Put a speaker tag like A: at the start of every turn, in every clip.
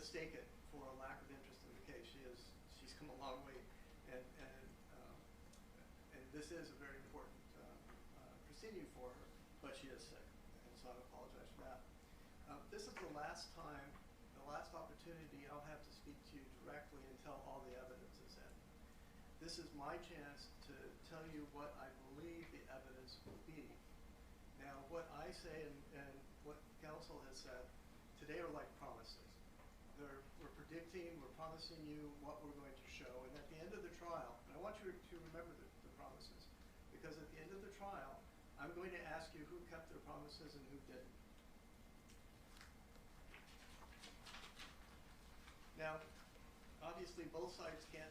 A: mistake it for a lack of interest in the case. She's come a long way, and this is a very important proceeding for her, but she is sick, and so I apologize for that. This is the last time, the last opportunity I'll have to speak to you directly until all the evidence is in. This is my chance to tell you what I believe the evidence will be. Now, what I say and what counsel has said today are like promises. We're predicting, we're promising you what we're going to show, and at the end of the trial, and I want you to remember the promises, because at the end of the trial, I'm going to ask you who kept their promises and who didn't. Now, obviously both sides can't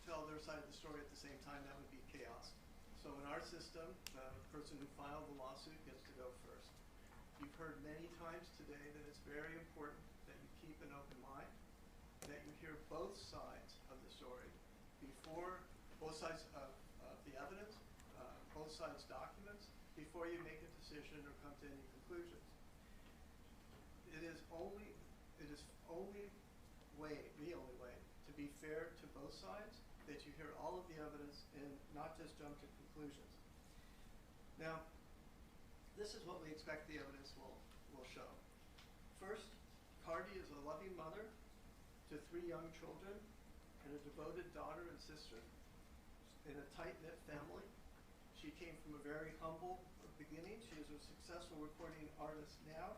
A: tell their side of the story at the same time. That would be chaos. So in our system, the person who filed the lawsuit gets to go first. You've heard many times today that it's very important that you keep an open mind, that you hear both sides of the story before, both sides of the evidence, both sides' documents, before you make a decision or come to any conclusions. It is the only way to be fair to both sides, that you hear all of the evidence and not just jump to conclusions. Now, this is what we expect the evidence will show. First, Cardi is a loving mother to 3 young children and a devoted daughter and sister in a tight-knit family. She came from a very humble beginning. She is a successful recording artist now,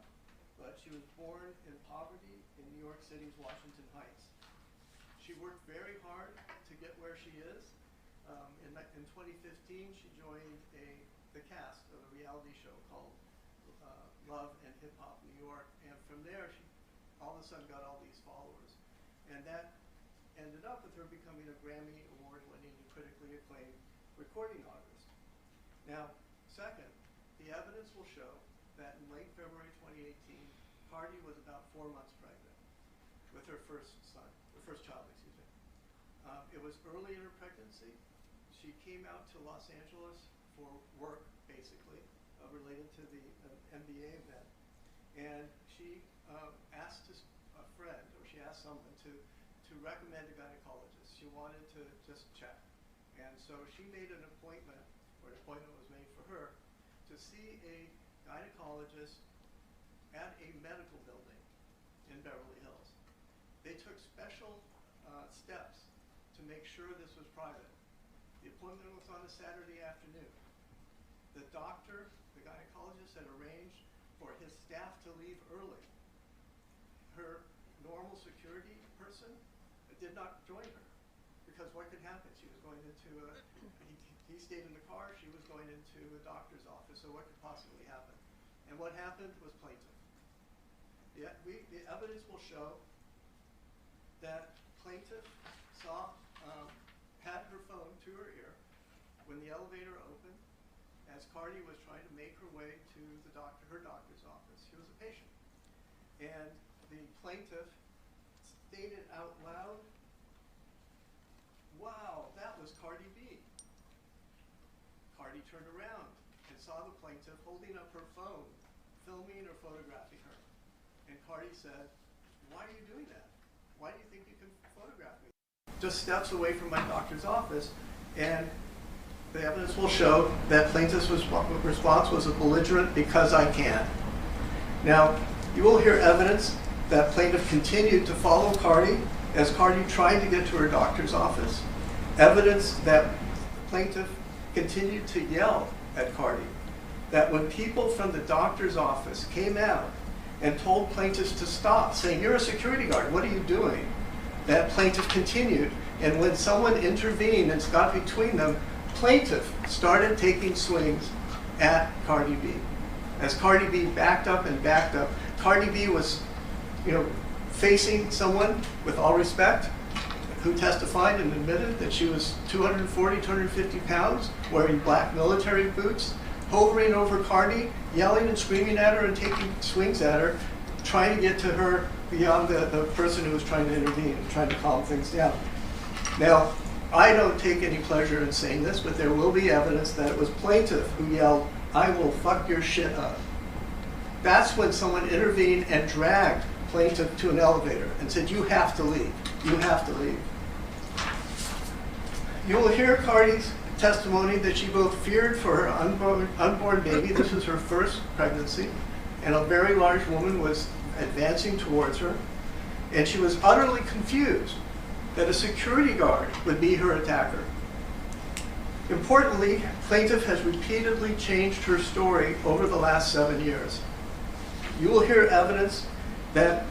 A: but she was born in poverty in New York City's Washington Heights. She worked very hard to get where she is. In 2015, she joined the cast of a reality show called Love and Hip Hop New York, and from there, she all of a sudden got all these followers. And that ended up with her becoming a Grammy Award-winning and critically acclaimed recording artist. Now, second, the evidence will show that in late February 2018, Cardi was about 4 months pregnant with her first child, excuse me. It was early in her pregnancy. She came out to Los Angeles for work, basically, related to the MBA event. And she asked a friend, or she asked someone to recommend a gynecologist. She wanted to just check. And so she made an appointment, or an appointment was made for her, to see a gynecologist at a medical building in Beverly Hills. They took special steps to make sure this was private. The appointment was on a Saturday afternoon. The doctor, the gynecologist, had arranged for his staff to leave early. Her normal security person did not join her, because what could happen? She was going into he stayed in the car, she was going into a doctor's office, so what could possibly happen? And what happened was plaintiff. The evidence will show that plaintiff had her phone to her ear when the elevator opened, as Cardi was trying to make her way to her doctor's office. She was a patient. And the plaintiff stated out loud, "Wow, that was Cardi B." Cardi turned around and saw the plaintiff holding up her phone, filming or photographing her. And Cardi said, "Why are you doing that? Why do you think you can photograph me?" Just steps away from my doctor's office, and the evidence will show that plaintiff's response was a belligerent "because I can." Now, you will hear evidence that plaintiff continued to follow Cardi as Cardi tried to get to her doctor's office. Evidence that plaintiff continued to yell at Cardi. That when people from the doctor's office came out and told plaintiffs to stop, saying, "You're a security guard, what are you doing?" That plaintiff continued, and when someone intervened and got between them, plaintiff started taking swings at Cardi B. As Cardi B backed up and backed up, Cardi B was, facing someone, with all respect, who testified and admitted that she was 240, 250 pounds, wearing black military boots, hovering over Cardi, yelling and screaming at her and taking swings at her, trying to get to her beyond the person who was trying to intervene and trying to calm things down. Now, I don't take any pleasure in saying this, but there will be evidence that it was plaintiff who yelled, "I will fuck your shit up." That's when someone intervened and dragged plaintiff to an elevator and said, "You have to leave. You have to leave." You will hear Cardi's testimony that she both feared for her unborn baby, this was her first pregnancy, and a very large woman was advancing towards her, and she was utterly confused that a security guard would be her attacker. Importantly, plaintiff has repeatedly changed her story over the last 7 years. You will hear evidence that,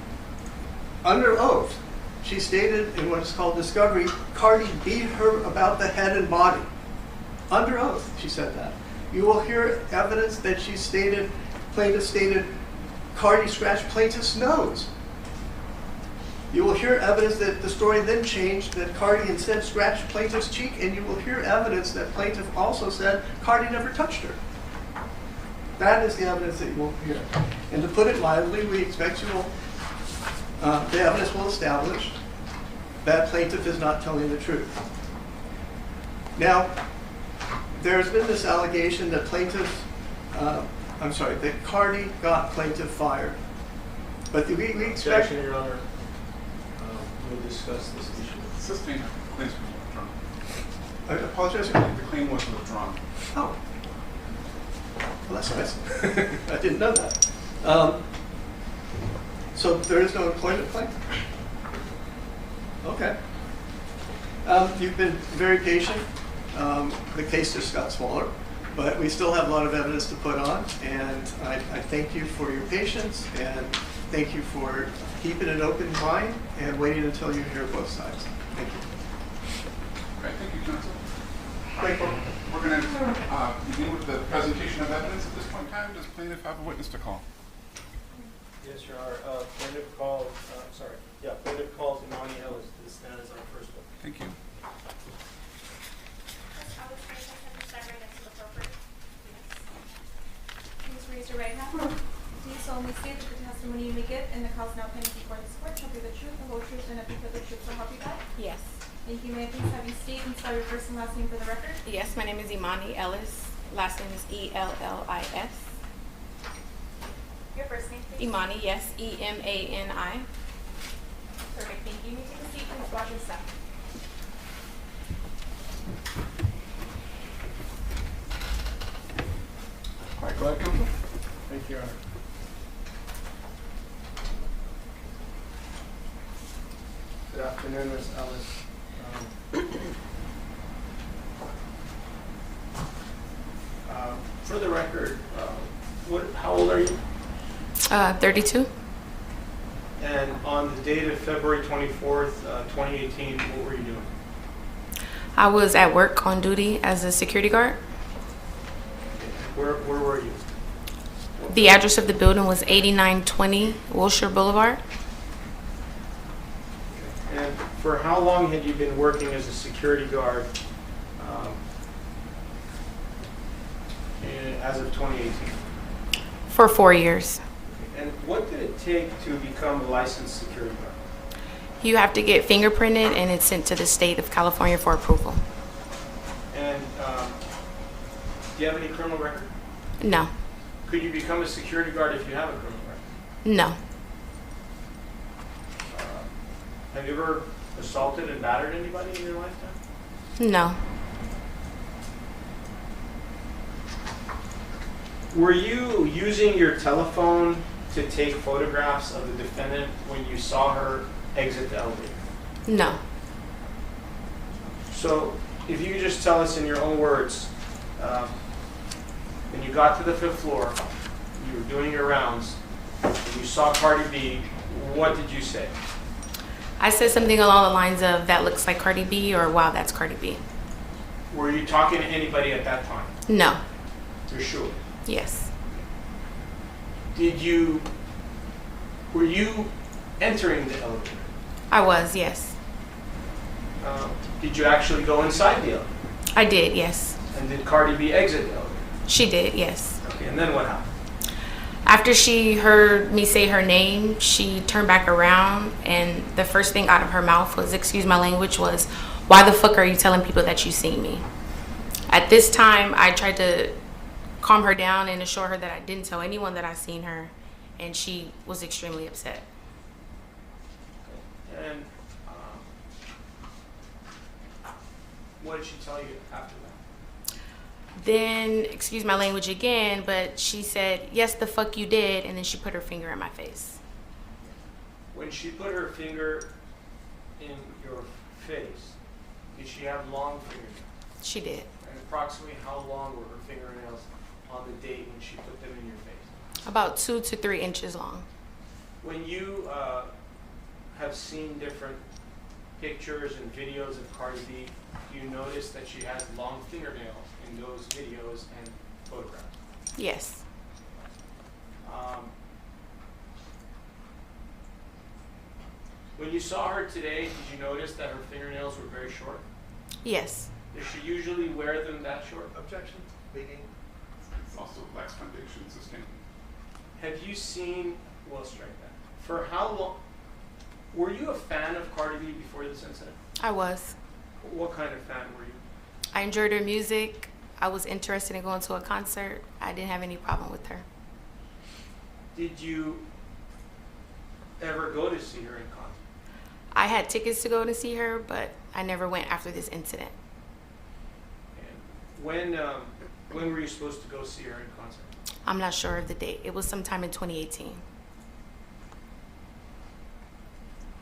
A: under oath, she stated in what is called discovery, Cardi beat her about the head and body. Under oath, she said that. You will hear evidence that she stated, plaintiff stated, Cardi scratched plaintiff's nose. You will hear evidence that the story then changed, that Cardi instead scratched plaintiff's cheek, and you will hear evidence that plaintiff also said Cardi never touched her. That is the evidence that you will hear. And to put it mildly, we expect you will, the evidence will establish that plaintiff is not telling the truth. Now, there's been this allegation that that Cardi got plaintiff fired. But we expect...
B: Objection, Your Honor. We'll discuss this issue.
C: Sustained claims were withdrawn.
A: I apologize.
C: The claim was withdrawn.
A: Oh. Well, that's nice. I didn't know that. So there is no employment claim? Okay. You've been very patient. The case just got smaller, but we still have a lot of evidence to put on, and I thank you for your patience, and thank you for keeping an open mind and waiting until you hear both sides. Thank you.
C: All right, thank you, counsel.
A: Great.
C: We're going to begin with the presentation of evidence at this point in time. Does plaintiff have a witness to call?
B: Yes, Your Honor. Plaintiff calls Emani Ellis to the stand as our first witness.
C: Thank you.
D: Please raise your right hand. Do you solemnly state that the testimony you may give in the cause now pending before this court shall be the truth, the whole truth, and nothing but the truth, so help you God?
E: Yes.
D: Thank you. May I please have you state and spell your first and last name for the record?
E: Yes, my name is Emani Ellis. Last name is Ellis.
D: Your first name, please.
E: Emani, yes, Emani.
D: Perfect. Thank you. You may take a seat. Please watch your step.
C: All right, go ahead, counsel.
B: Thank you, Your Honor. Good afternoon, Ms. Ellis. For the record, how old are you?
E: 32.
B: And on the date of February 24th, 2018, what were you doing?
E: I was at work on duty as a security guard.
B: Where were you?
E: The address of the building was 8920 Wilshire Boulevard.
B: And for how long had you been working as a security guard as of 2018?
E: For 4 years.
B: And what did it take to become a licensed security guard?
E: You have to get fingerprinted and it's sent to the state of California for approval.
B: And do you have any criminal record?
E: No.
B: Could you become a security guard if you have a criminal record?
E: No.
B: Have you ever assaulted and battered anybody in your lifetime?
E: No.
B: Were you using your telephone to take photographs of the defendant when you saw her exit the elevator?
E: No.
B: So, if you could just tell us in your own words, when you got to the 5th floor, you were doing your rounds, and you saw Cardi B, what did you say?
E: I said something along the lines of, that looks like Cardi B, or wow, that's Cardi B.
B: Were you talking to anybody at that time?
E: No.
B: You're sure?
E: Yes.
B: Were you entering the elevator?
E: I was, yes.
B: Did you actually go inside the elevator?
E: I did, yes.
B: And did Cardi B exit the elevator?
E: She did, yes.
B: Okay, and then what happened?
E: After she heard me say her name, she turned back around, and the first thing out of her mouth was, excuse my language, was, why the fuck are you telling people that you seen me? At this time, I tried to calm her down and assure her that I didn't tell anyone that I seen her, and she was extremely upset.
B: And what did she tell you after that?
E: Then, excuse my language again, but she said, yes, the fuck you did, and then she put her finger in my face.
B: When she put her finger in your face, did she have long fingernails?
E: She did.
B: And approximately how long were her fingernails on the date when she put them in your face?
E: About 2 to 3 inches long.
B: When you have seen different pictures and videos of Cardi B, do you notice that she has long fingernails in those videos and photographs?
E: Yes.
B: When you saw her today, did you notice that her fingernails were very short?
E: Yes.
B: Does she usually wear them that short?
A: Objection, speaking.
C: It's also lax foundation sustained.
B: Have you seen, well, strike that. For how long, were you a fan of Cardi B before this incident?
E: I was.
B: What kind of fan were you?
E: I enjoyed her music. I was interested in going to a concert. I didn't have any problem with her.
B: Did you ever go to see her in concert?
E: I had tickets to go to see her, but I never went after this incident.
B: And when were you supposed to go see her in concert?
E: I'm not sure of the date. It was sometime in 2018.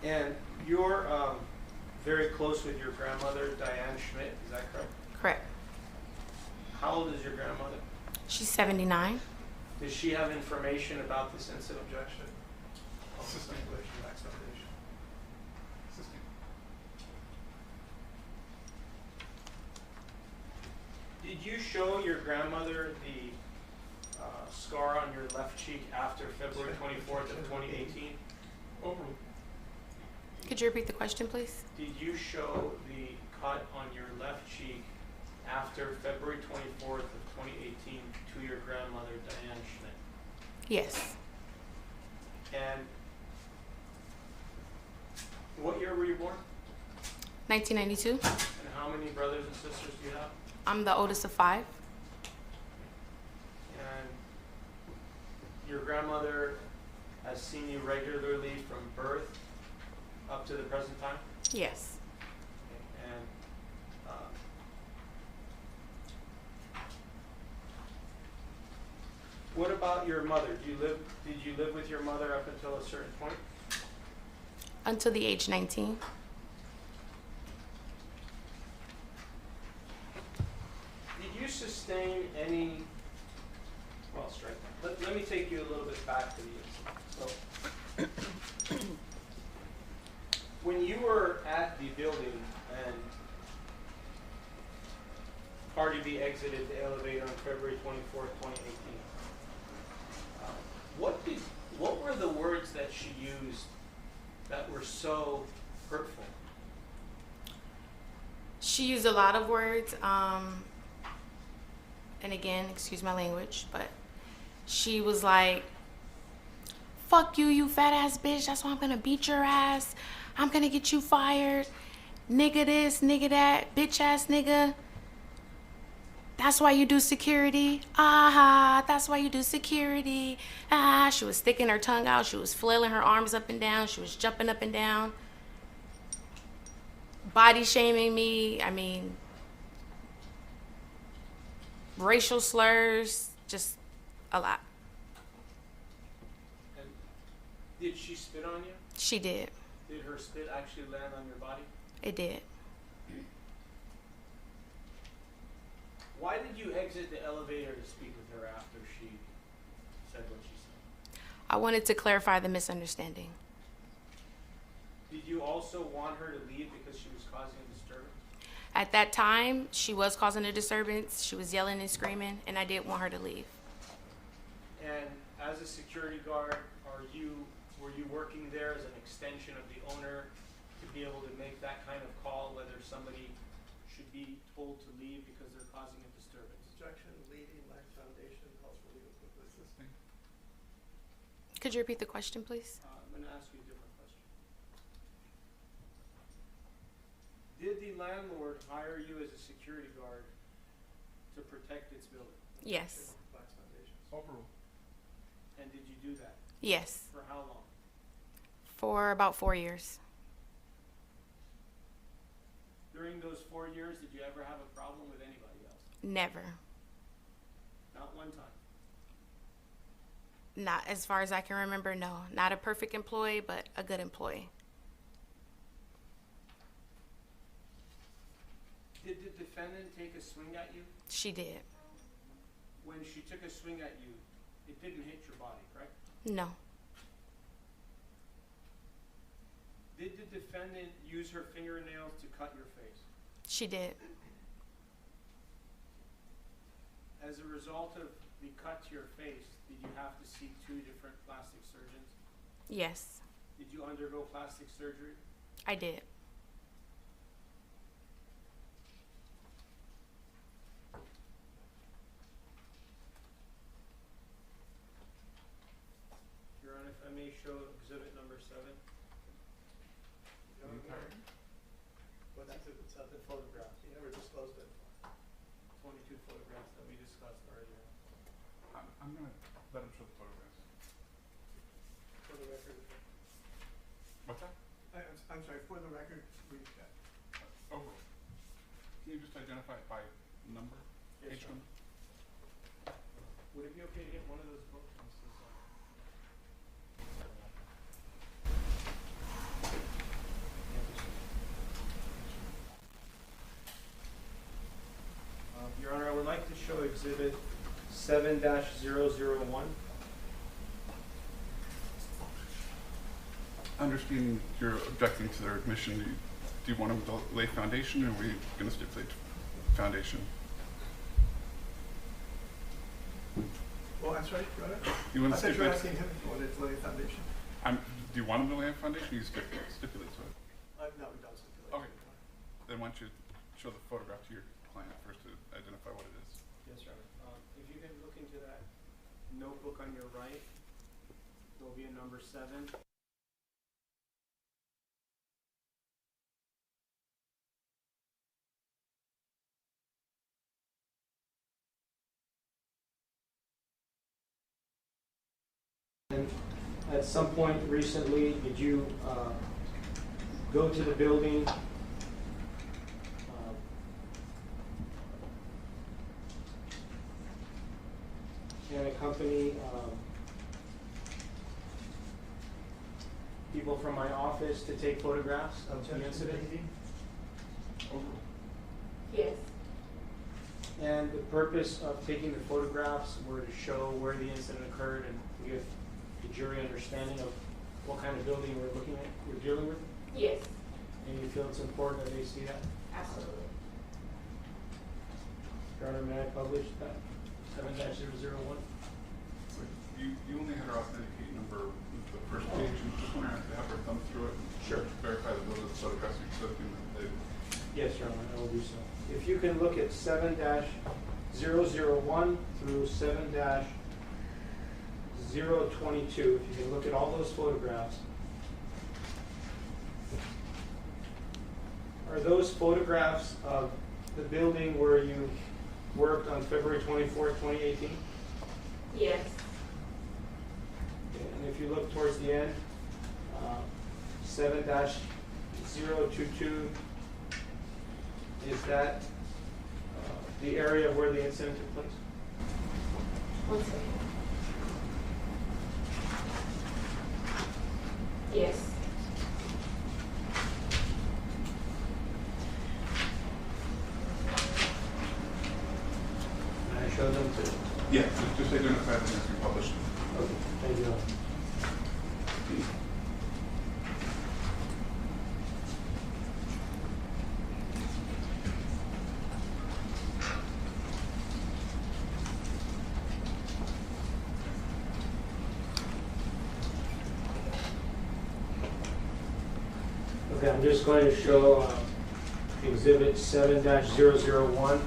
B: And you're very close with your grandmother, Diane Schmidt, is that correct?
E: Correct.
B: How old is your grandmother?
E: She's 79.
B: Does she have information about this incident? Objection.
C: Assistant.
B: Lax foundation.
C: Assistant.
B: Did you show your grandmother the scar on your left cheek after February 24th of 2018?
C: Overruled.
E: Could you repeat the question, please?
B: Did you show the cut on your left cheek after February 24th of 2018 to your grandmother, Diane Schmidt?
E: Yes.
B: And what year were you born?
E: 1992.
B: And how many brothers and sisters do you have?
E: I'm the oldest of 5.
B: And your grandmother has seen you regularly from birth up to the present time?
E: Yes.
B: And what about your mother? Did you live with your mother up until a certain point?
E: Until the age 19.
B: Did you sustain any, well, strike that. Let me take you a little bit back to the incident. So, when you were at the building and Cardi B exited the elevator on February 24th, 2018, what were the words that she used that were so hurtful?
E: She used a lot of words, and again, excuse my language, but she was like, fuck you, you fat ass bitch, that's why I'm gonna beat your ass, I'm gonna get you fired, nigga this, nigga that, bitch ass nigga, that's why you do security, aha, that's why you do security, ah. She was sticking her tongue out, she was flailing her arms up and down, she was jumping up and down, body shaming me, I mean, racial slurs, just a lot.
B: And did she spit on you?
E: She did.
B: Did her spit actually land on your body?
E: It did.
B: Why did you exit the elevator to speak with her after she said what she said?
E: I wanted to clarify the misunderstanding.
B: Did you also want her to leave because she was causing a disturbance?
E: At that time, she was causing a disturbance. She was yelling and screaming, and I did want her to leave.
B: And as a security guard, were you working there as an extension of the owner to be able to make that kind of call, whether somebody should be told to leave because they're causing a disturbance?
A: Objection, leading Lax Foundation calls for legal quickly.
C: Assisting.
E: Could you repeat the question, please?
B: I'm going to ask you a different question. Did the landlord hire you as a security guard to protect its building?
E: Yes.
A: Lax Foundation.
C: Overruled.
B: And did you do that?
E: Yes.
B: For how long?
E: For about 4 years.
B: During those 4 years, did you ever have a problem with anybody else?
E: Never.
B: Not one time.
E: Not as far as I can remember, no. Not a perfect employee, but a good employee.
B: Did the defendant take a swing at you?
E: She did.
B: When she took a swing at you, it didn't hit your body, correct?
E: No.
B: Did the defendant use her fingernails to cut your face?
E: She did.
B: As a result of the cut to your face, did you have to see 2 different plastic surgeons?
E: Yes,
B: Did you undergo plastic surgery?
E: I did.
B: Your Honor, if I may show exhibit number 7.
A: What's exhibit 7?
B: The photograph.
A: You never disclosed it.
B: 22 photographs that we discussed earlier.
C: I'm gonna let him show the photographs.
A: For the record.
C: What's that?
A: I'm sorry, for the record,
C: Overall. Can you just identify it by number?
B: Yes,
C: Each
B: sir.
C: one?
B: Would it be okay to get one of those books? Your Honor, I would like to show exhibit 7-001.
C: Understanding you're objecting to their admission, do you want them to lay foundation, or are we going to stipulate foundation?
A: well, I'm sorry, Your Honor.
C: You want
A: I
C: to
A: thought you were
C: stipulate?
A: asking him if he wanted to lay a foundation.
C: Do you want them to lay a foundation, or you stipulate to it?
A: No, we don't stipulate.
C: Okay. Then why don't you show the photograph to your client first to identify what it is?
B: Yes, Your Honor. If you can look into that notebook on your right, there'll be a number 7. And at some point recently, did you go to the building and accompany people from my office to take photographs of the incident?
C: Overall.
E: Yes.
B: And the purpose of taking the photographs were to show where the incident occurred and give the jury understanding of what kind of building we're dealing with?
E: Yes,
B: And you feel it's important that they see that?
E: absolutely.
B: Your Honor, may I publish that 7-001?
C: You only had her authenticate number, the first page, and just want to have her thumb through it.
B: Sure.
C: Verify that those are the photographs you took and that they.
B: Yes, Your Honor, I will do so. If you can look at 7-001 through 7-022, if you can look at all those photographs. Are those photographs of the building where you worked on February 24th, 2018?
E: Yes,
B: Okay, and if you look towards the end, 7-022, is that the area where the incident took place?
E: one second. Yes,
B: Can I show them to?
C: Yeah, just identify them as you published.
B: Okay, thank you. Okay, I'm just going to show exhibit 7-001.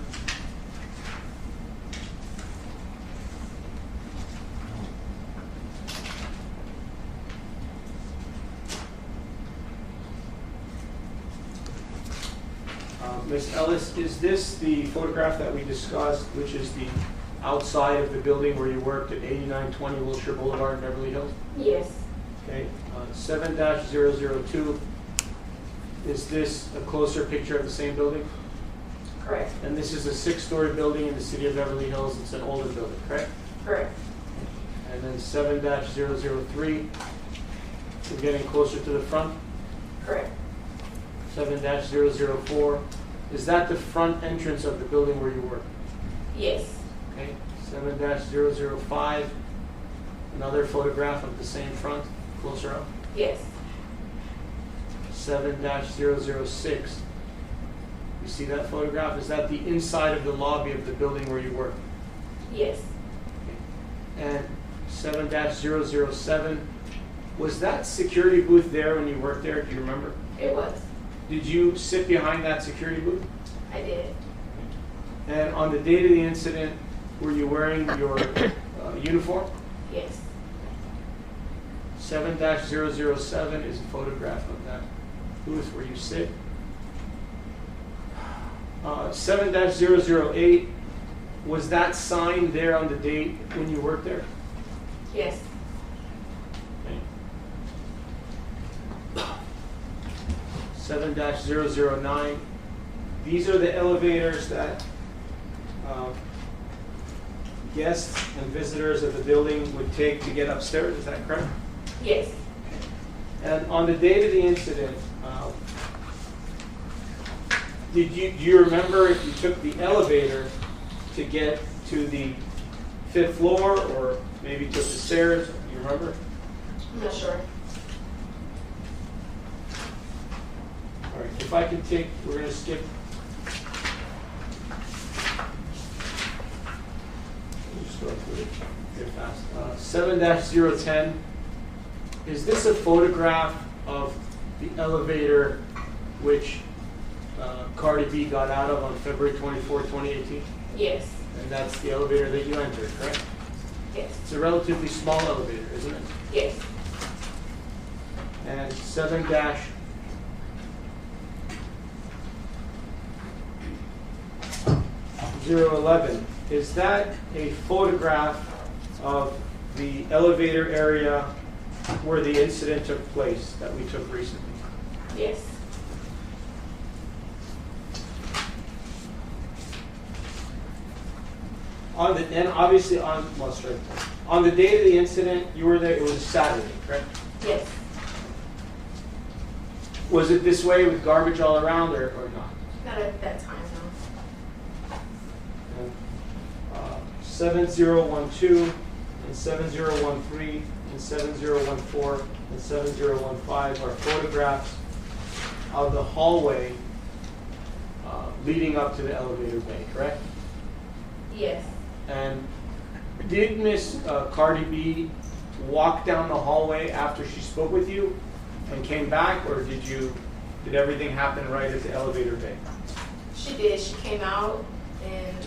B: Ms. Ellis, is this the photograph that we discussed, which is the outside of the building where you worked at 8920 Wilshire Boulevard, Beverly Hills?
E: yes,
B: Okay, 7-002, Is this a closer picture of the same building?
F: Correct.
B: And this is a 6-story building in the city of Beverly Hills. It's an older building, correct?
F: Correct.
B: And then 7-003, we're getting closer to the front.
F: Correct.
B: 7-004, is that the front entrance of the building where you work?
F: Yes.
B: Okay. 7-005, another photograph of the same front, closer up.
F: Yes.
B: 7-006, you see that photograph? Is that the inside of the lobby of the building where you work?
F: Yes.
B: And 7-007, was that security booth there when you worked there? Do you remember?
F: It was.
B: Did you sit behind that security booth?
F: I did.
B: And on the date of the incident, were you wearing your uniform?
F: Yes.
B: 7-007 is a photograph of that booth where you sit. 7-008, was that sign there on the date when you worked there?
F: Yes.
B: Okay. 7-009, these are the elevators that guests and visitors of the building would take to get upstairs, is that correct?
F: Yes.
B: And on the date of the incident, do you remember if you took the elevator to get to the 5th floor or maybe took the stairs? Do you remember?
F: I'm not sure.
B: All right, if I can take, we're going to skip. Just go through it fast. 7-010. Is this a photograph of the elevator which Cardi B got out of on February 24, 2018?
F: Yes.
B: And that's the elevator that you entered, correct?
F: Yes.
B: It's a relatively small elevator, isn't it?
F: Yes.
B: And 7-011. Is that a photograph of the elevator area where the incident took place that we took recently?
F: Yes.
B: And obviously on the day of the incident, you were there. It was a Saturday, correct?
F: Yes.
B: Was it this way with garbage all around, or not?
F: Not at that time, no.
B: 7012 and 7013 and 7014 and 7015 are photographs of the hallway leading up to the elevator bay, correct?
F: Yes.
B: And did Miss Cardi B walk down the hallway after she spoke with you and came back, or did everything happen right at the elevator bay?
F: She did. She came out and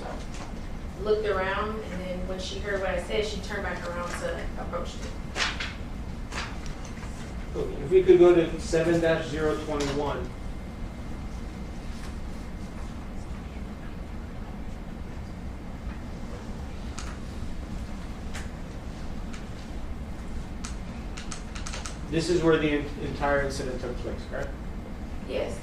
F: looked around, and then when she heard what I said, she turned back around to approach me.
B: Okay, if we could go to 7-021. This is where the entire incident took place, correct?
F: Yes.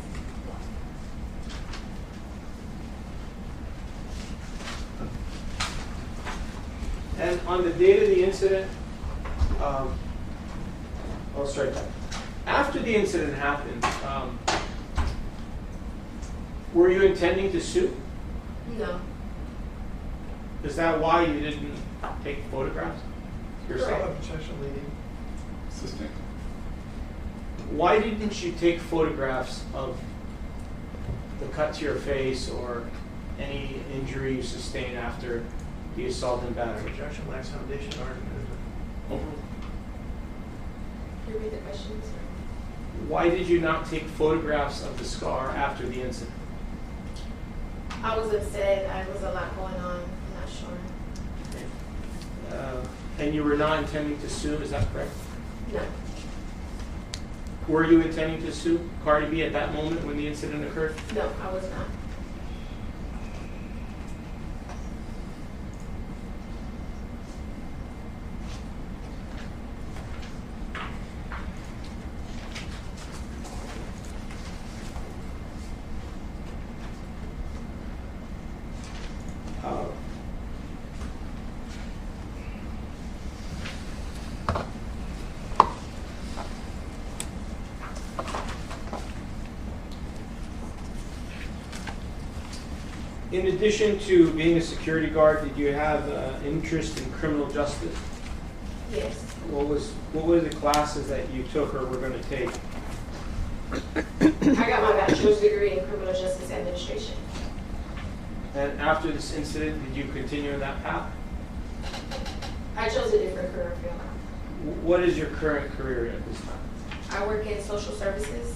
B: And on the date of the incident, after the incident happened, were you intending to sue?
F: No.
B: Is that why you didn't take photographs yourself?
F: Correct.
A: Objection, lady.
C: Assistant.
B: Why didn't you take photographs of the cut to your face or any injury you sustained after the assault and battery?
A: Objection lacks foundation argument.
F: Can you read the question, sir?
B: Why did you not take photographs of the scar after the incident?
F: I was upset. I was a lot going on. I'm not sure.
B: And you were not intending to sue, is that correct?
F: No.
B: Were you intending to sue Cardi B at that moment when the incident occurred?
F: No, I was not.
B: In addition to being a security guard, did you have interest in criminal justice?
F: Yes.
B: What were the classes that you took or were going to take?
F: I got my bachelor's degree in criminal justice administration.
B: And after this incident, did you continue in that path?
F: I chose a different career field.
B: What is your current career at this time?
F: I work in social services.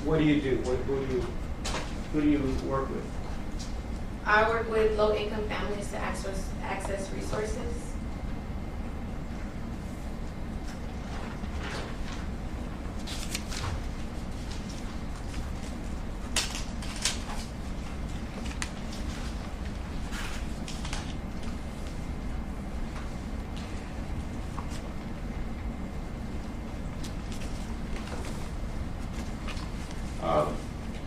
B: What do you do? Who do you work with?
F: I work with low-income families to access resources.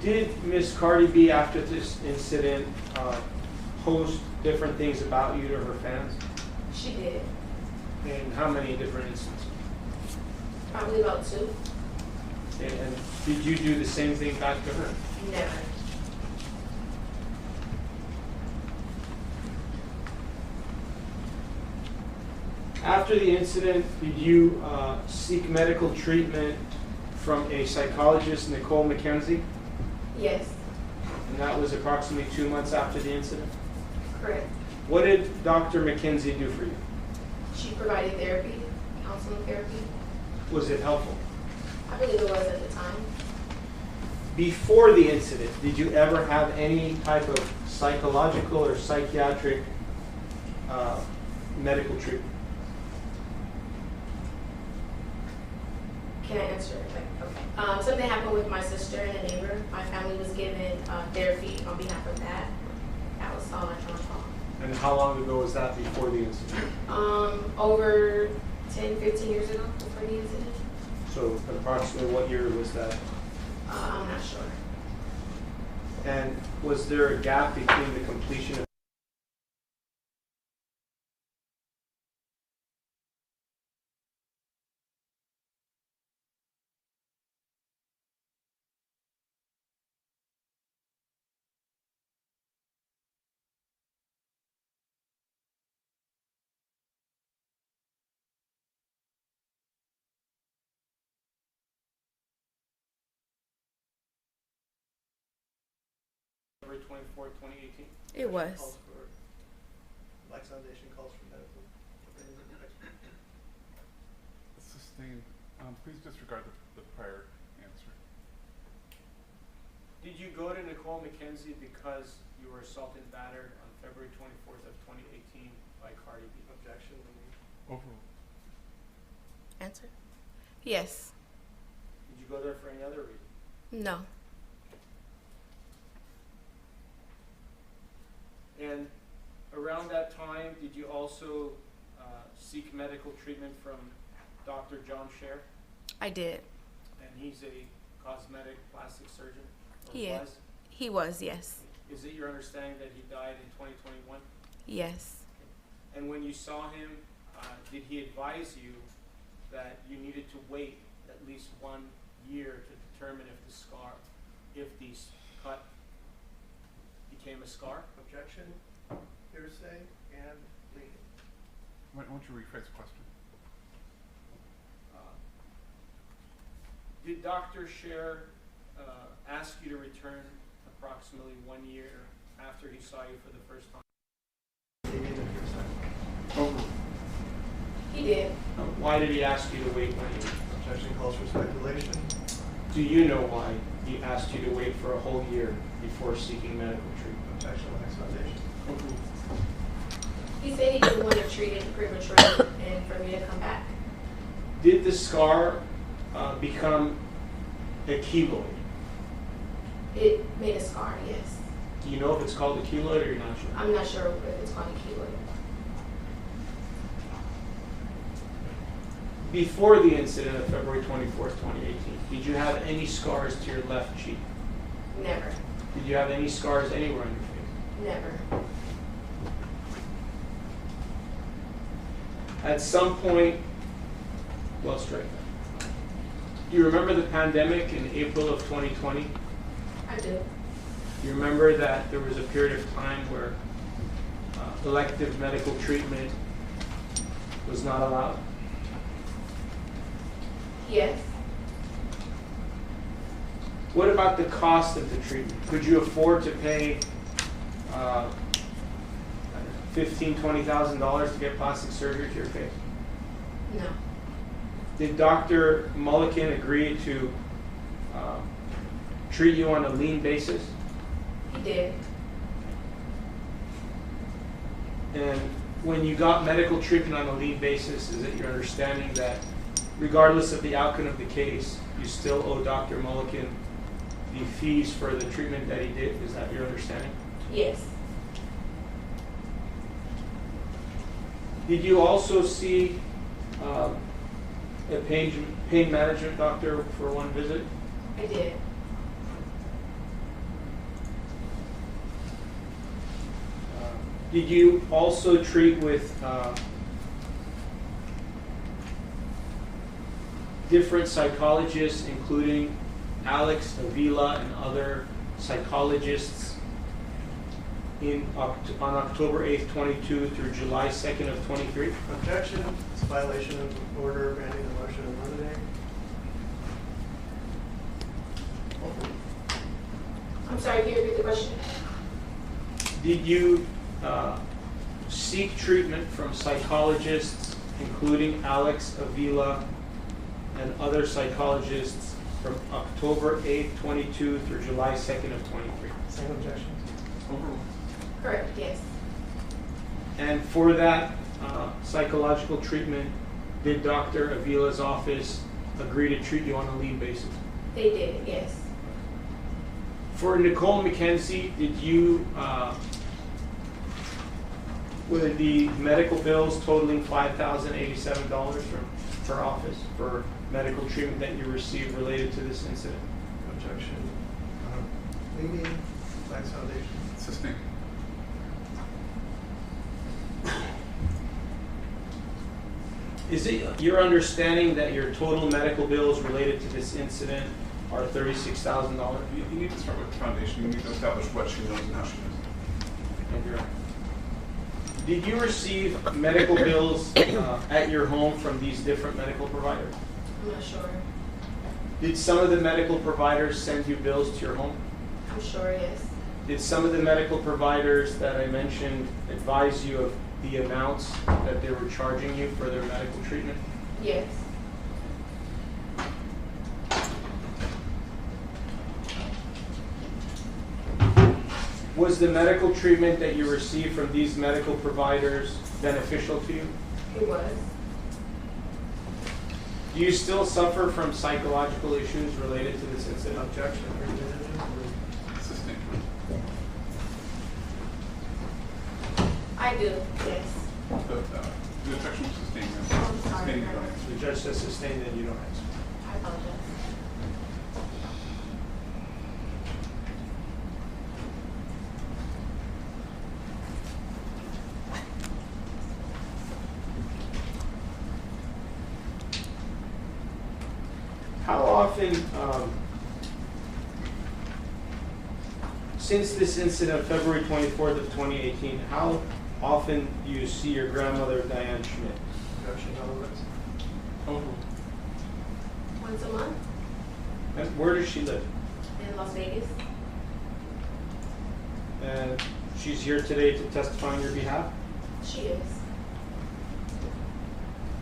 B: Did Miss Cardi B, after this incident, post different things about you to her fans?
F: She did.
B: And how many different instances?
F: Probably about 2.
B: And did you do the same thing back to her?
F: Never.
B: After the incident, did you seek medical treatment from a psychologist, Nicole McKenzie?
F: Yes.
B: And that was approximately 2 months after the incident?
F: Correct.
B: What did Dr. McKenzie do for you?
F: She provided therapy, counseling therapy.
B: Was it helpful?
F: I believe it was at the time.
B: Before the incident, did you ever have any type of psychological or psychiatric medical treatment?
F: Can I answer? Okay. Something happened with my sister and a neighbor. My family was given therapy on behalf of that. That was all I can recall.
B: And how long ago was that before the incident?
F: Over 10, 15 years ago before the incident.
B: So approximately what year was that?
F: I'm not sure.
B: And was there a gap between the completion of February 24th, 2018?
E: It was.
A: Calls for, Black Foundation calls for medical opinion expert.
C: Sustained. Please disregard the prior answer.
B: Did you go to Nicole McKenzie because you were assaulted and battered on February 24th of 2018 by Cardi B?
A: Objection.
C: Overruled.
E: Answer? Yes.
B: Did you go there for any other reason?
E: No.
B: And around that time, did you also seek medical treatment from Dr. John Scher?
E: I did.
B: And he's a cosmetic plastic surgeon? Or
E: He is.
B: was?
E: He was, yes.
B: Is it your understanding that he died in 2021?
E: Yes.
B: And when you saw him, did he advise you that you needed to wait at least 1 year to determine if the cut became a scar?
A: Objection, hearsay, and leading.
C: Why don't you rephrase the question?
B: Did Dr. Scher ask you to return approximately 1 year after he saw you for the first time?
A: Leading and hearsay.
C: Overruled.
F: He did.
B: Why did he ask you to wait 1 year?
A: Objection calls for speculation.
B: Do you know why he asked you to wait for a whole year before seeking medical treatment?
A: Objection, Black Foundation.
F: He said he didn't want to treat it prematurely and for me to come back.
B: Did the scar become a keloid?
F: It made a scar, yes.
B: Do you know if it's called a keloid or you're not sure?
F: I'm not sure if it's called a keloid.
B: Before the incident of February 24th, 2018, did you have any scars to your left cheek?
F: Never.
B: Did you have any scars anywhere on your face?
F: Never.
B: At some point, well, straight. Do you remember the pandemic in April of 2020?
F: I do.
B: You remember that there was a period of time where elective medical treatment was not allowed?
F: Yes.
B: What about the cost of the treatment? Could you afford to pay $15,000, $20,000 to get plastic surgery to your face?
F: No.
B: Did Dr. Mulliken agree to treat you on a lien basis?
F: He did.
B: And when you got medical treatment on a lien basis, is it your understanding that regardless of the outcome of the case, you still owe Dr. Mulliken the fees for the treatment that he did? Is that your understanding?
F: Yes.
B: Did you also see a pain management doctor for one visit?
F: I did.
B: Did you also treat with different psychologists, including Alex Avila and other psychologists on October 8th, 22 through July 2nd of 23?
A: Objection, it's a violation of the order granting the motion in limine.
F: I'm sorry, can you repeat the question?
B: Did you seek treatment from psychologists, including Alex Avila and other psychologists from October 8th, 22 through July 2nd of 23?
A: Same objection.
F: Correct, yes.
B: And for that psychological treatment, did Dr. Avila's office agree to treat you on a lien basis?
F: They did, yes.
B: For Nicole McKenzie, did you, were the medical bills totaling $5,087 from her office for medical treatment that you received related to this incident?
A: Objection. Leaving Flags Foundation.
C: Sustained.
B: Is it your understanding that your total medical bills related to this incident are $36,000?
C: You need to start with the foundation. You need to establish what she knows and how she knows it.
B: And you're- Did you receive medical bills at your home from these different medical providers?
F: I'm not sure.
B: Did some of the medical providers send you bills to your home?
F: I'm sure, yes.
B: Did some of the medical providers that I mentioned advise you of the amounts that they were charging you for their medical treatment?
F: Yes.
B: Was the medical treatment that you received from these medical providers beneficial to you?
F: It was.
B: Do you still suffer from psychological issues related to this incident?
A: Objection.
C: Sustained.
F: I do, yes.
C: The objection was sustained.
F: I'm sorry.
C: Sustained, you don't answer.
B: The judge says sustained, then you don't answer.
F: I apologize.
B: How often, since this incident, February 24th of 2018, how often do you see your grandmother, Diane Schmidt?
A: Objection, otherwise.
F: Once a month
B: And where does she live?
F: in Las Vegas.
B: And she's here today to testify on your behalf.
F: She is.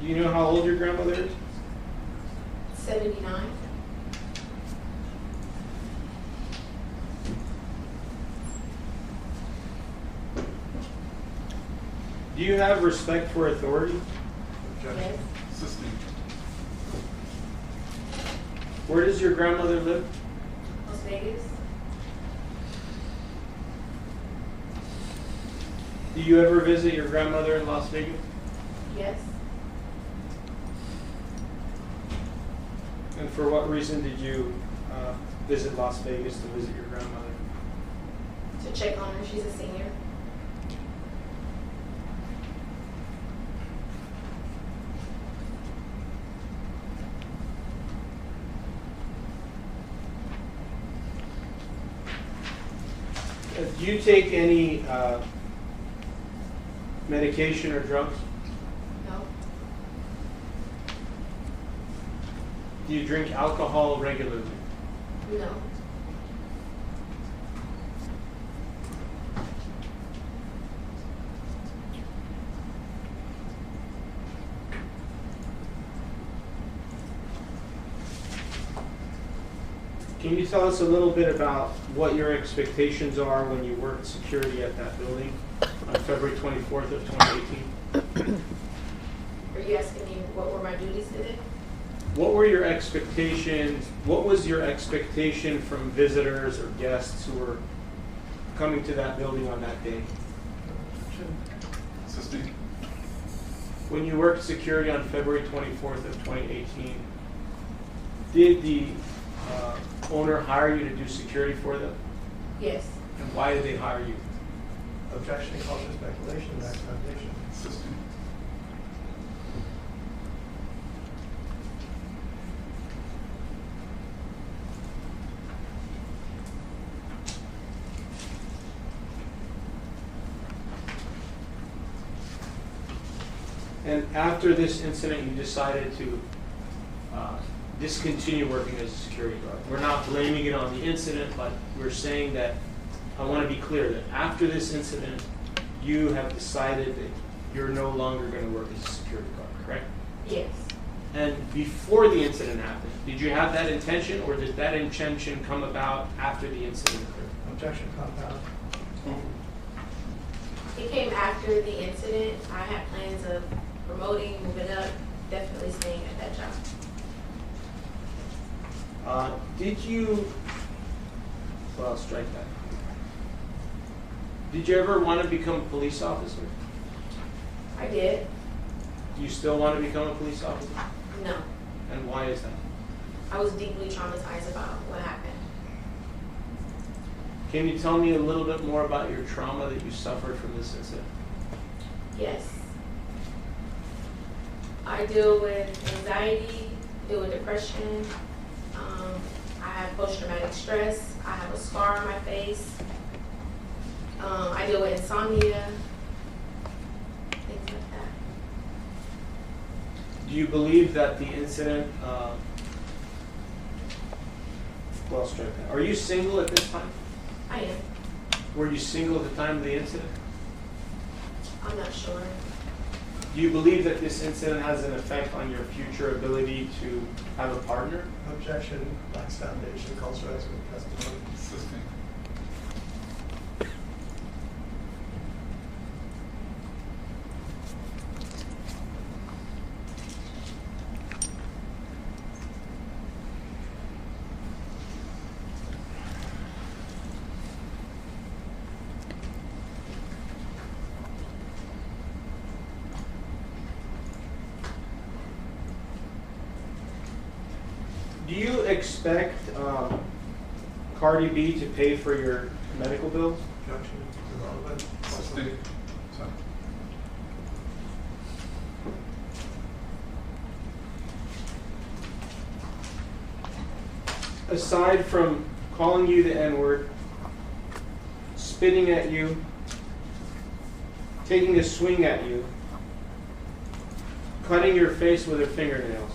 B: Do you know how old your grandmother is?
F: 79.
B: Do you have respect for authority?
A: Objection.
F: Yes.
C: Sustained.
B: Where does your grandmother live?
F: Las Vegas.
B: Do you ever visit your grandmother in Las Vegas?
F: Yes.
B: And for what reason did you visit Las Vegas to visit your grandmother?
F: To check on her. She's a senior.
B: Do you take any medication or drugs?
F: No,
B: Do you drink alcohol regularly?
F: no,
B: Can you tell us a little bit about what your expectations are when you worked security at that building on February 24th of 2018?
F: are you asking me what were my duties today?
B: What were your expectations, what was your expectation from visitors or guests who were coming to that building on that day?
C: Assisting.
B: When you worked security on February 24th of 2018, did the owner hire you to do security for them?
F: Yes,
B: And why did they hire you?
A: Objection, cause for speculation, back foundation.
C: Assisting.
B: And after this incident, you decided to discontinue working as a security guard. We're not blaming it on the incident, but we're saying that, I want to be clear that after this incident, you have decided that you're no longer going to work as a security guard, correct?
F: yes,
B: And before the incident happened, did you have that intention, or did that intention come about after the incident occurred?
A: Objection, compound.
F: it came after the incident. I had plans of promoting, moving up, definitely staying at that job.
B: Did you, well, I'll strike that. Did you ever want to become a police officer?
F: I did,
B: Do you still want to become a police officer?
F: no,
B: And why is that?
F: I was deeply traumatized about what happened.
B: Can you tell me a little bit more about your trauma that you suffered from this incident?
F: Yes. I deal with anxiety, deal with depression. I have post-traumatic stress. I have a scar on my face. I deal with insomnia, things like that.
B: Do you believe that the incident, well, strike that. Are you single at this time?
F: I am.
B: Were you single at the time of the incident?
F: I'm not sure.
B: Do you believe that this incident has an effect on your future ability to have a partner?
A: Objection, lacks foundation, calls for expert testimony.
C: Assisting.
B: Do you expect Cardi B to pay for your medical bills?
A: Objection, irrelevant.
C: Assisting. Sorry.
B: Aside from calling you the N-word, spitting at you, taking a swing at you, cutting your face with her fingernails,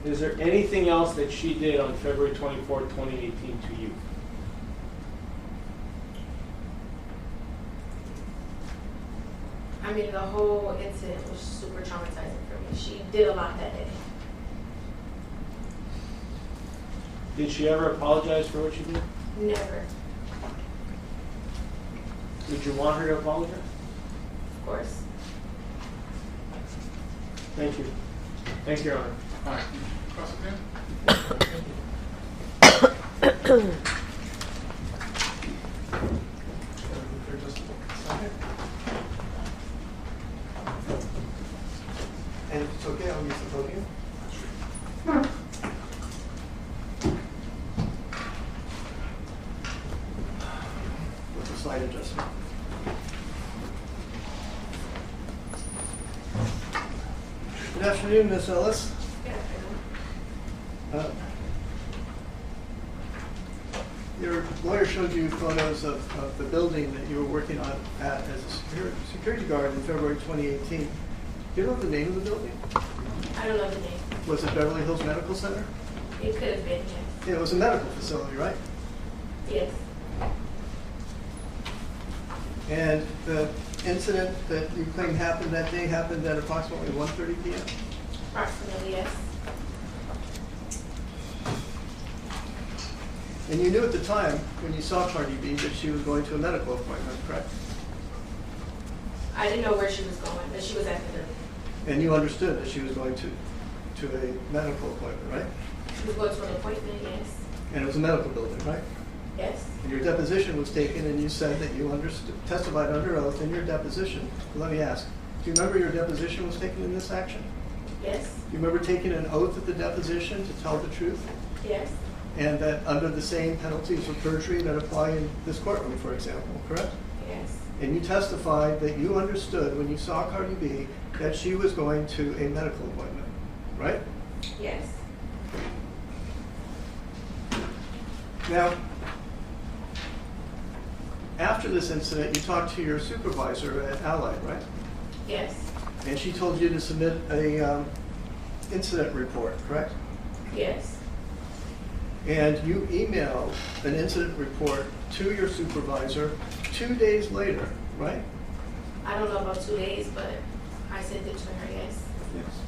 B: is there anything else that she did on February 24th, 2018 to you?
F: I mean, the whole incident was super traumatizing for me. She did a lot that day.
B: Did she ever apologize for what she did?
F: Never,
B: Would you want her to apologize?
F: of course.
B: Thank you. Thank you, Your Honor.
C: All right. Cross examine.
A: For just a second. And if it's okay, I'll use the podium. With a slight adjustment. Good afternoon, Ms. Ellis.
F: Good afternoon.
A: your lawyer showed you photos of the building that you were working on at as a security guard in February 2018. Do you know the name of the building?
F: I don't know the name.
A: Was it Beverly Hills Medical Center?
F: It could have been, yes.
A: Yeah, it was a medical facility, right?
F: Yes.
A: And the incident that you claim happened that day happened at approximately 1:30 p.m.?
F: Approximately, yes.
A: And you knew at the time, when you saw Cardi B, that she was going to a medical appointment, correct?
F: I didn't know where she was going, but she was at the building.
A: And you understood that she was going to a medical appointment, right?
F: She was going to an appointment, yes.
A: And it was a medical building, right?
F: Yes.
A: And your deposition was taken, and you said that you testified under oath in your deposition. Let me ask, do you remember your deposition was taken in this action?
F: Yes.
A: Do you remember taking an oath at the deposition to tell the truth?
F: Yes.
A: And that under the same penalties of perjury that apply in this courtroom, for example, correct?
F: Yes.
A: And you testified that you understood when you saw Cardi B that she was going to a medical appointment, right?
F: Yes.
A: Now, after this incident, you talked to your supervisor at Allied, right?
F: Yes.
A: And she told you to submit a incident report, correct?
F: Yes.
A: And you emailed an incident report to your supervisor 2 days later, right?
F: I don't know about 2 days, but I sent it to her, yes.
A: Yes.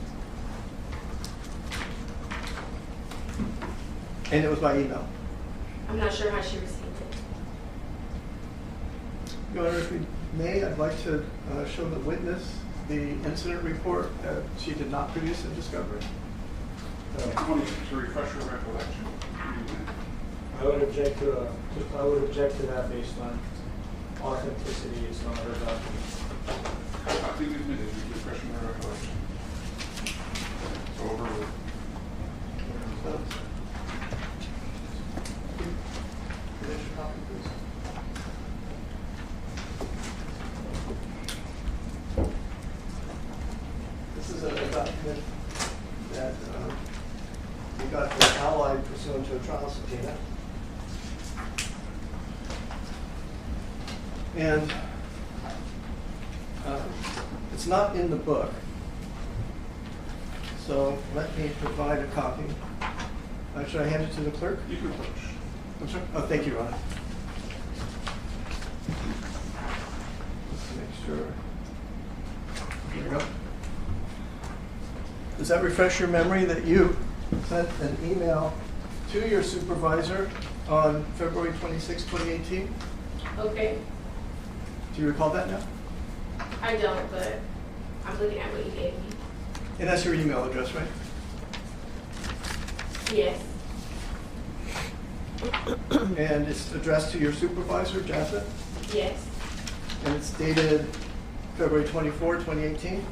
A: And it was by email.
F: I'm not sure how she received it.
A: Your Honor, if we may, I'd like to show the witness the incident report that she did not produce in discovery.
C: I want to refresh your recollection.
B: I would object to that based on authenticity. It's not her document.
C: Please admit it. Refresh my recollection. It's over with.
A: This is a document that we got from Allied pursuant to a trial subpoena. And it's not in the book. So let me provide a copy. Should I hand it to the clerk?
C: You can push.
A: I'm sorry? Oh, thank you, Ron. Just make sure. Here we go. Does that refresh your memory that you sent an email to your supervisor on February 26, 2018?
F: Okay.
A: Do you recall that now?
F: I don't, but I'm looking at what you gave me.
A: And that's your email address, right?
F: Yes.
A: And it's addressed to your supervisor, Jaffa?
F: Yes.
A: And it's dated February 24, 2018?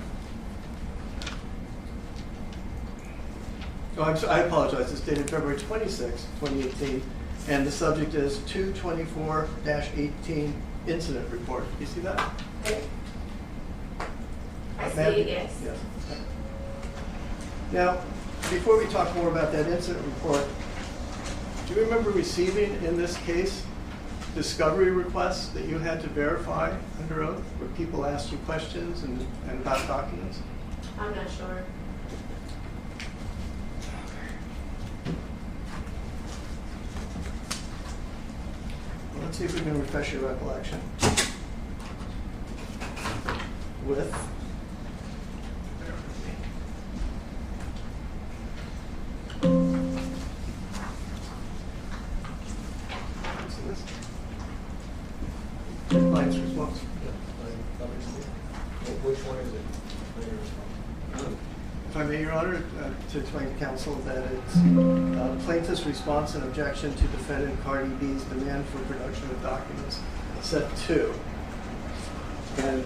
A: Oh, I apologize. It's dated February 26, 2018. And the subject is 224-18 incident report. You see that?
F: Okay. I see
A: Ma'am?
F: it, yes.
A: Yes. Now, before we talk more about that incident report, do you remember receiving in this case discovery requests that you had to verify under oath, where people asked you questions and about documents?
F: I'm not sure.
A: Well, let's see if we can refresh your recollection. With client's response.
B: Which one is it?
A: If I may, Your Honor, to explain to counsel that it's plaintiff's response and objection to defendant Cardi B's demand for production of documents, set 2. And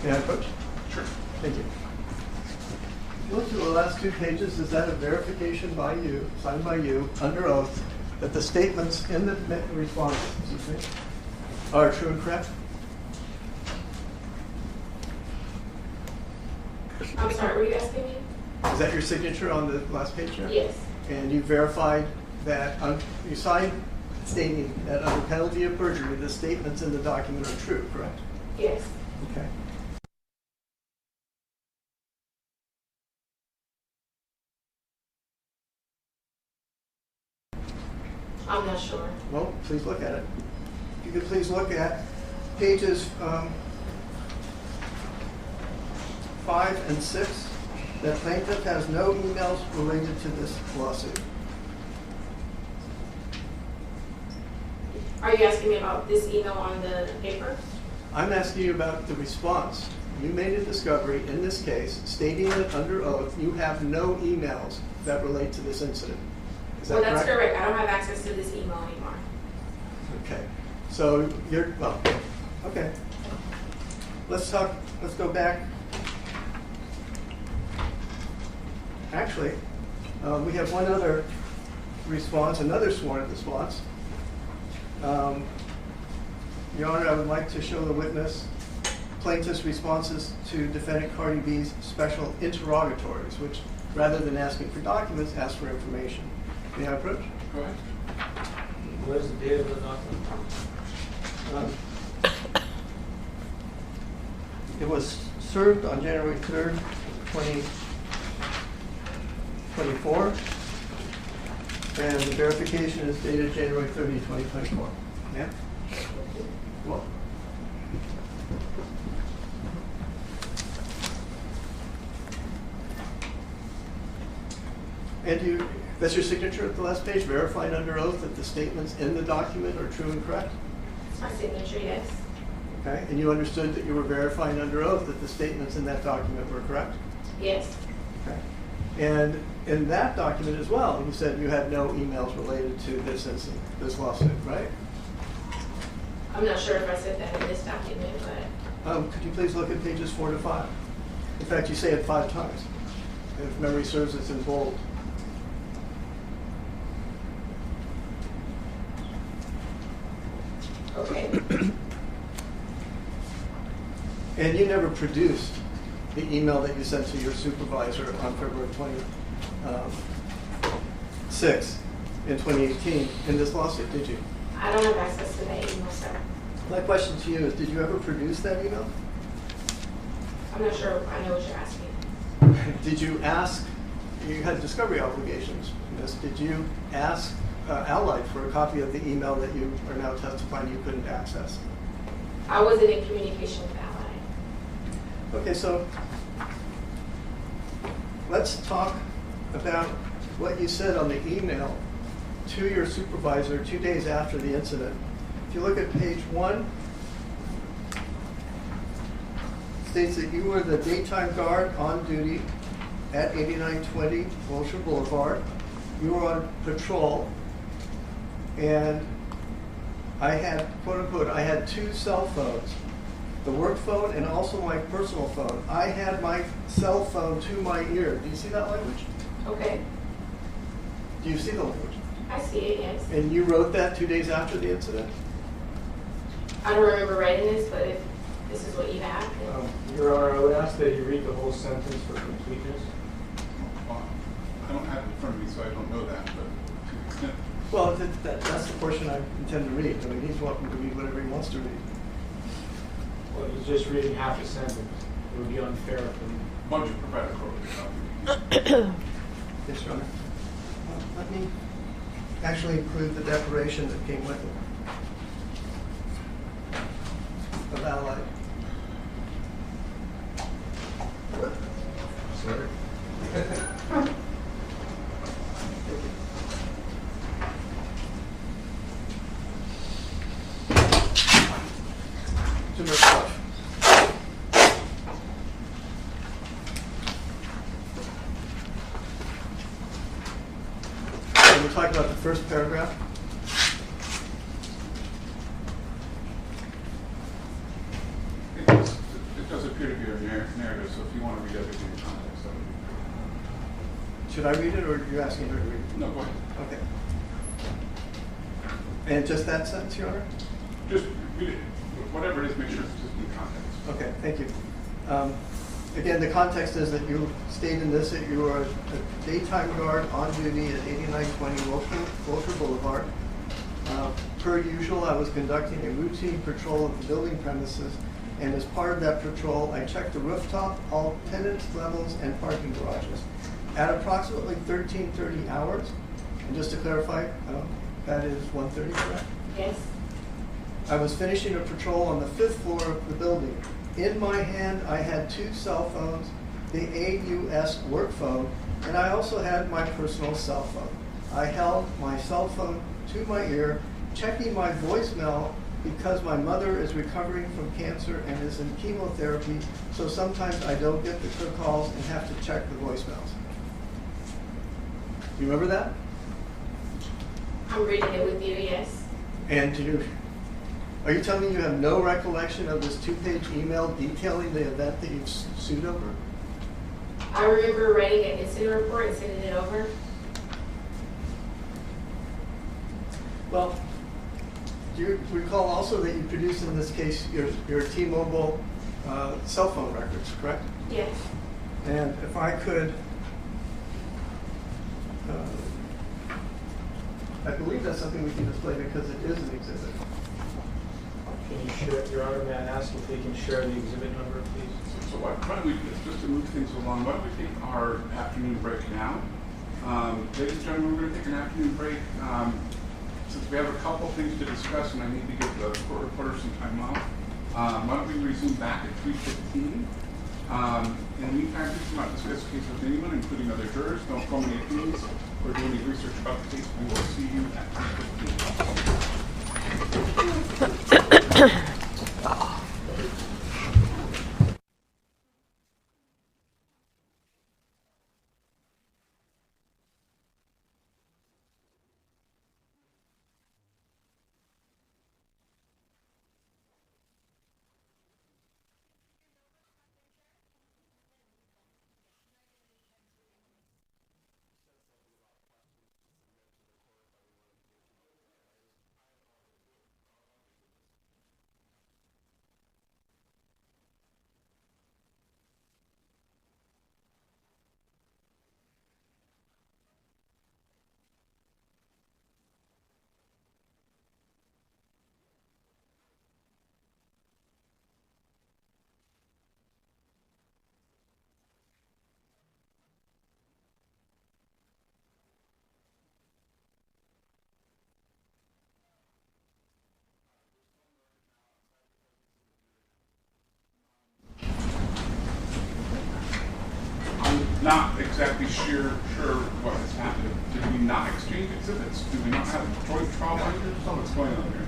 A: may I approach?
C: Sure.
A: Thank you. If you look through the last 2 pages, is that a verification by you, signed by you, under oath, that the statements in the response, are true and correct?
F: I'm sorry, were you asking me?
A: Is that your signature on the last page here?
F: Yes.
A: And you verified that, you signed stating that under penalty of perjury, the statements in the document are true, correct?
F: Yes.
A: Okay.
F: I'm not sure.
A: Well, please look at it. If you could please look at pages 5 and 6. The plaintiff has no emails related to this lawsuit.
F: Are you asking me about this email on the paper?
A: I'm asking you about the response. You made a discovery in this case stating that under oath you have no emails that relate to this incident. Is that
F: Well, that's
A: correct?
F: correct. I don't have access to this email anymore.
A: Okay. So you're, well, okay. Let's go back. Actually, we have one other response, another sworn response. Your Honor, I would like to show the witness plaintiff's responses to defendant Cardi B's special interrogatories, which rather than asking for documents, ask for information. May I approach?
C: Go ahead.
B: Where's the date of the document?
A: It was served on January 3rd, 2024, and the verification is dated January 30, 2024. Yeah? Well. And that's your signature at the last page, verifying under oath that the statements in the document are true and correct?
F: It's my signature, yes.
A: Okay, and you understood that you were verifying under oath that the statements in that document were correct?
F: Yes.
A: Okay. And in that document as well, you said you had no emails related to this incident, this lawsuit, right?
F: I'm not sure if I said that in this document, but
A: Could you please look at pages 4 to 5? In fact, you say it 5 times. If memory serves, it's in bold.
F: okay.
A: And you never produced the email that you sent to your supervisor on February 26th in 2018 in this lawsuit, did you?
F: I don't have access to that email, sir.
A: My question to you is, did you ever produce that email?
F: I'm not sure I know what you're asking.
A: Did you ask, you had discovery obligations, Miss, did you ask Allied for a copy of the email that you are now testifying you couldn't access?
F: I wasn't in communication with Allied.
A: Okay, so let's talk about what you said on the email to your supervisor 2 days after the incident. If you look at page 1, it states that you were the daytime guard on duty at 8920 Wilshire Boulevard. You were on patrol, and I had, quote unquote, I had 2 cell phones, the work phone and also my personal phone. I had my cell phone to my ear. Do you see that language?
F: Okay.
A: Do you see the language?
F: I see it, yes.
A: And you wrote that 2 days after the incident?
F: I don't remember writing this, but if this is what you have, then
B: Your Honor, I would ask that you read the whole sentence for completeness.
C: I don't have it in front of me, so I don't know that, but to the extent.
A: Well, that's the portion I intend to read. I mean, he's welcome to read whatever he wants to read.
B: Well, he's just reading half a sentence. It would be unfair for me.
C: Why don't you provide a copy?
A: Yes, Your Honor. Let me actually include the declaration that came with it of Allied.
B: Sorry.
A: Too much stuff. So we'll talk about the first paragraph.
C: It does appear to be a narrative, so if you want to read everything in context, that would be great.
A: Should I read it, or are you asking her to read it?
C: No, go ahead.
A: Okay. And just that sentence, Your Honor?
C: Just read it. Whatever it is, make sure it's just in context.
A: Okay, thank you. Again, the context is that you stayed in this, that you were a daytime guard on duty at 8920 Wilshire Boulevard. Per usual, I was conducting a routine patrol of the building premises, and as part of that patrol, I checked the rooftop, all tenants levels, and parking garages. At approximately 13:30 hours, and just to clarify, that is 1:30, correct?
F: Yes.
A: I was finishing a patrol on the 5th floor of the building. In my hand, I had 2 cell phones, the AUS work phone, and I also had my personal cell phone. I held my cell phone to my ear, checking my voicemail because my mother is recovering from cancer and is in chemotherapy, so sometimes I don't get the calls and have to check the voicemails. You remember that?
F: I'm reading it with you, yes.
A: And are you telling me you have no recollection of this 2-page email detailing the event that you've sued over?
F: I remember writing an incident report and sending it over.
A: Well, do you recall also that you produced in this case your T-Mobile cell phone records, correct?
F: Yes.
A: And if I could, I believe that's something we can display because it is an exhibit.
B: Can you share, Your Honor, may I ask if they can share the exhibit number, please?
C: So why don't we, just to move things along, why don't we take our afternoon break now? Ladies and gentlemen, we're going to take an afternoon break. Since we have a couple things to discuss and I need to give the court reporter some time off, why don't we resume back at 3:15? In the meantime, please do not discuss the case with anyone, including other jurors. Don't call me opinions or do any research about the case. We will see you at 3:15. Not exactly sure what has happened. Did we not exchange exhibits? Do we not have joint trial records? What's going on here?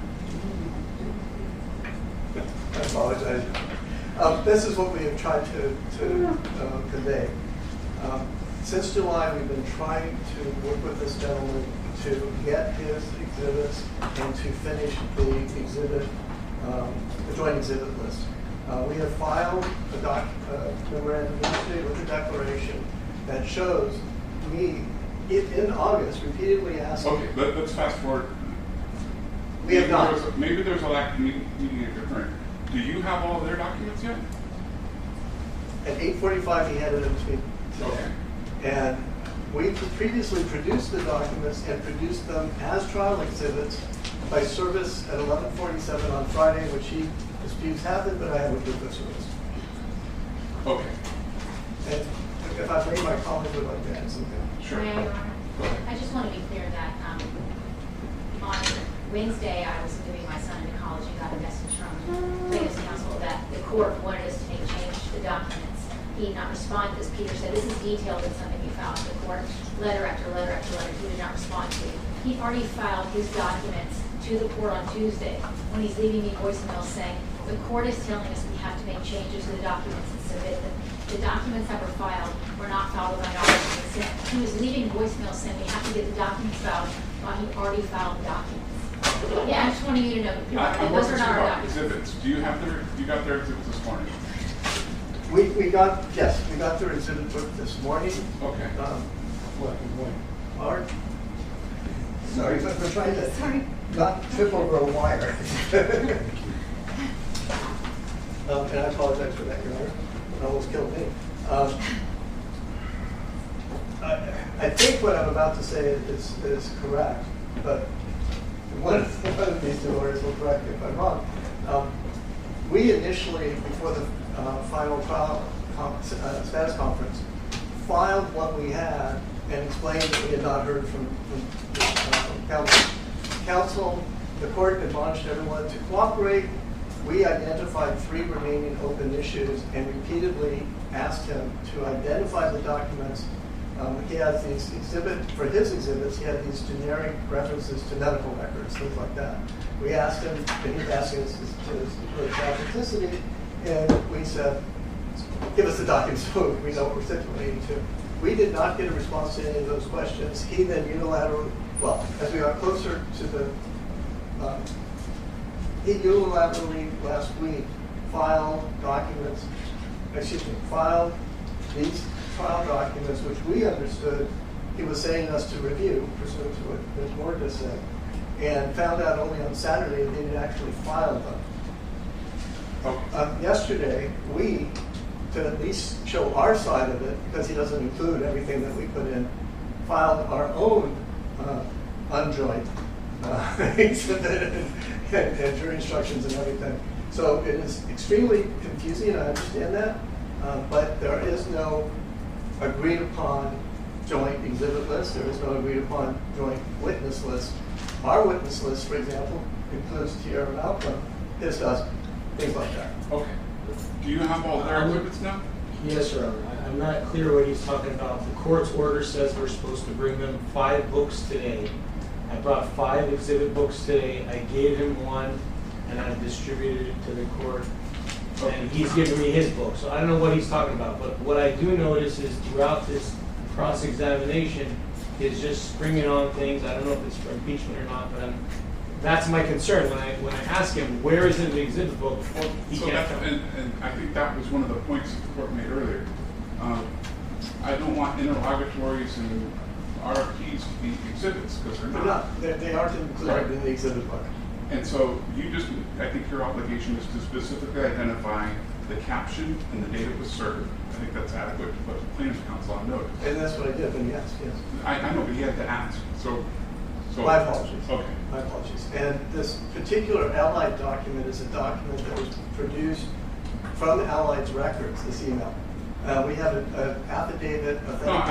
A: I apologize. This is what we have tried to convey. Since July, we've been trying to work with this gentleman to get his exhibits and to finish the exhibit, the joint exhibit list. We have filed a memorandum yesterday with a declaration that shows me, in August, repeatedly asking.
C: Okay, let's fast forward.
A: We have not.
C: Maybe there's a lack of meeting occurring. Do you have all their documents yet?
A: At 8:45, he handed them to me today.
C: Okay.
A: And we previously produced the documents and produced them as trial exhibits by service at 11:47 on Friday, which he disputes happened, but I have a proof of service.
C: Okay.
A: And if I may, my colleague would like to add something.
C: Sure.
G: May I, Your Honor?
C: Go ahead.
G: I just want to be clear that on Wednesday, I was moving my son into college and got a message from plaintiff's counsel that the court wanted us to make change to the documents. He did not respond, as Peter said, this is detailed in something he filed with the court, letter after letter after letter, he did not respond to. He already filed his documents to the court on Tuesday when he's leaving me voicemail saying, the court is telling us we have to make changes to the documents and submit them. The documents that were filed were not filed with my documents. He was leaving voicemail saying we have to get the documents filed while he already filed the documents. Yeah, I just wanted you to know, Your Honor, that those are not our documents.
C: Exhibits. Do you have you got their exhibits this morning?
A: We got their exhibit book this morning.
C: Okay.
A: What morning? Art? Sorry, but we're trying to not trip over a wire. And I apologize for that, Your Honor. It almost killed me. I think what I'm about to say is correct, but one of these two lawyers will correct me if I'm wrong. We initially, before the final trial status conference, filed what we had and explained that we had not heard from counsel. Counsel, the court admonished everyone to cooperate. We identified 3 remaining open issues and repeatedly asked him to identify the documents. He has these for his exhibits, he had these generic references to medical records, things like that. We asked him, and he asked us to put authenticity, and we said, give us the documents so we know what we're stipulating to. We did not get a response to any of those questions. He then unilaterally, well, as we got closer to the, he unilaterally last week filed these trial documents, which we understood he was saying us to review, pursuant to what Ms. Moore just said, and found out only on Saturday that he didn't actually file them. Yesterday, we, to at least show our side of it, because he doesn't include everything that we put in, filed our own unjoint exhibit and jury instructions and everything. So it is extremely confusing, I understand that, but there is no agreed upon joint exhibit list. There is no agreed upon joint witness list. Our witness list, for example, includes Tierra Malcolm. His doesn't. Things like that.
C: Okay. Do you have all their exhibits now?
B: Yes, Your Honor. I'm not clear what he's talking about. The court's order says we're supposed to bring them 5 books today. I brought 5 exhibit books today. I gave him one, and I distributed it to the court. And he's giving me his book. So I don't know what he's talking about. But what I do notice is throughout this cross-examination is just springing on things. I don't know if it's for impeachment or not, but that's my concern. When I ask him, where is it in the exhibit book, he can't tell me.
C: And I think that was one of the points the court made earlier. I don't want interrogatories and RFPs to be exhibits, because they're not.
A: They aren't included in the exhibit book.
C: And so I think your obligation is to specifically identify the caption and the date it was served. I think that's adequate to put plaintiff's counsel on notice.
A: And that's what I did, and yes.
C: I know, but he had to ask. So
A: my apologies.
C: Okay.
A: My apologies. And this particular Allied document is a document that was produced from Allied's records, this email. We have an affidavit of that.
C: No,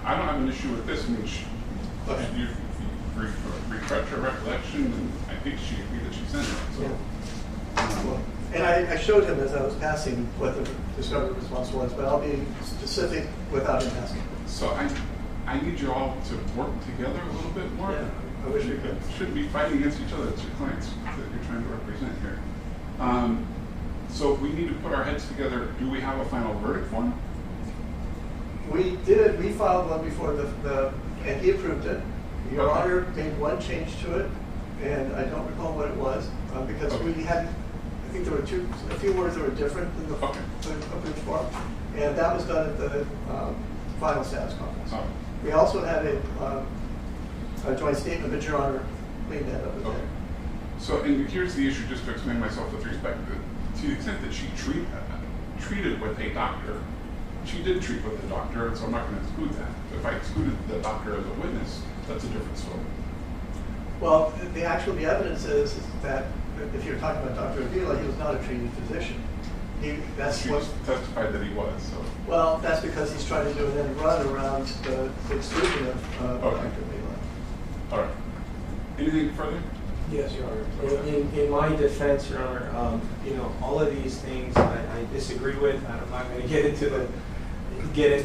C: I don't have an issue with this. I mean, you refresh her recollection, and I think she agreed that she sent it. So.
A: Yeah. And I showed him as I was passing what the discovery response was, but I'll be specific without him asking.
C: So I need you all to work together a little bit more.
A: Yeah, I wish we could.
C: Shouldn't be fighting against each other. It's your clients that you're trying to represent here. So we need to put our heads together. Do we have a final verdict form?
A: We did. We filed one before and he approved it. Your Honor made one change to it, and I don't recall what it was, because we had, I think there were a few words that were different than the approved form, and that was done at the final status conference. We also had a joint statement, but Your Honor cleaned that up a bit.
C: So, and here's the issue, just to explain myself with respect to the extent that she treated with a doctor, she did treat with a doctor, so I'm not going to exclude that. If I excluded the doctor as a witness, that's a different story.
A: Well, the evidence is that if you're talking about Dr. Avila, he was not a treating physician.
C: She testified that he was. So.
A: Well, that's because he's trying to do an end run around the exclusion of Dr. Avila.
C: All right. Anything further?
B: Yes, Your Honor. In my defense, Your Honor, all of these things I disagree with, and I'm not going to get into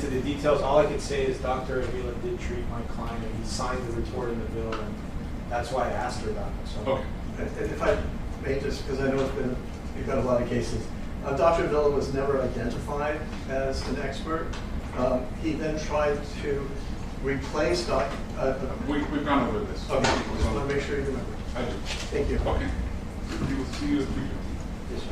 B: the details. All I can say is Dr. Avila did treat my client, and he signed the report in the bill, and that's why I asked her about it. So.
C: Okay.
A: And if I may, just because I know you've got a lot of cases, Dr. Avila was never identified as an expert. He then tried to replace Dr.
C: We've gone over this.
A: Okay, just want to make sure you remember.
C: I do.
A: Thank you.
C: Okay. We will see you at 3.
A: Yes, sir.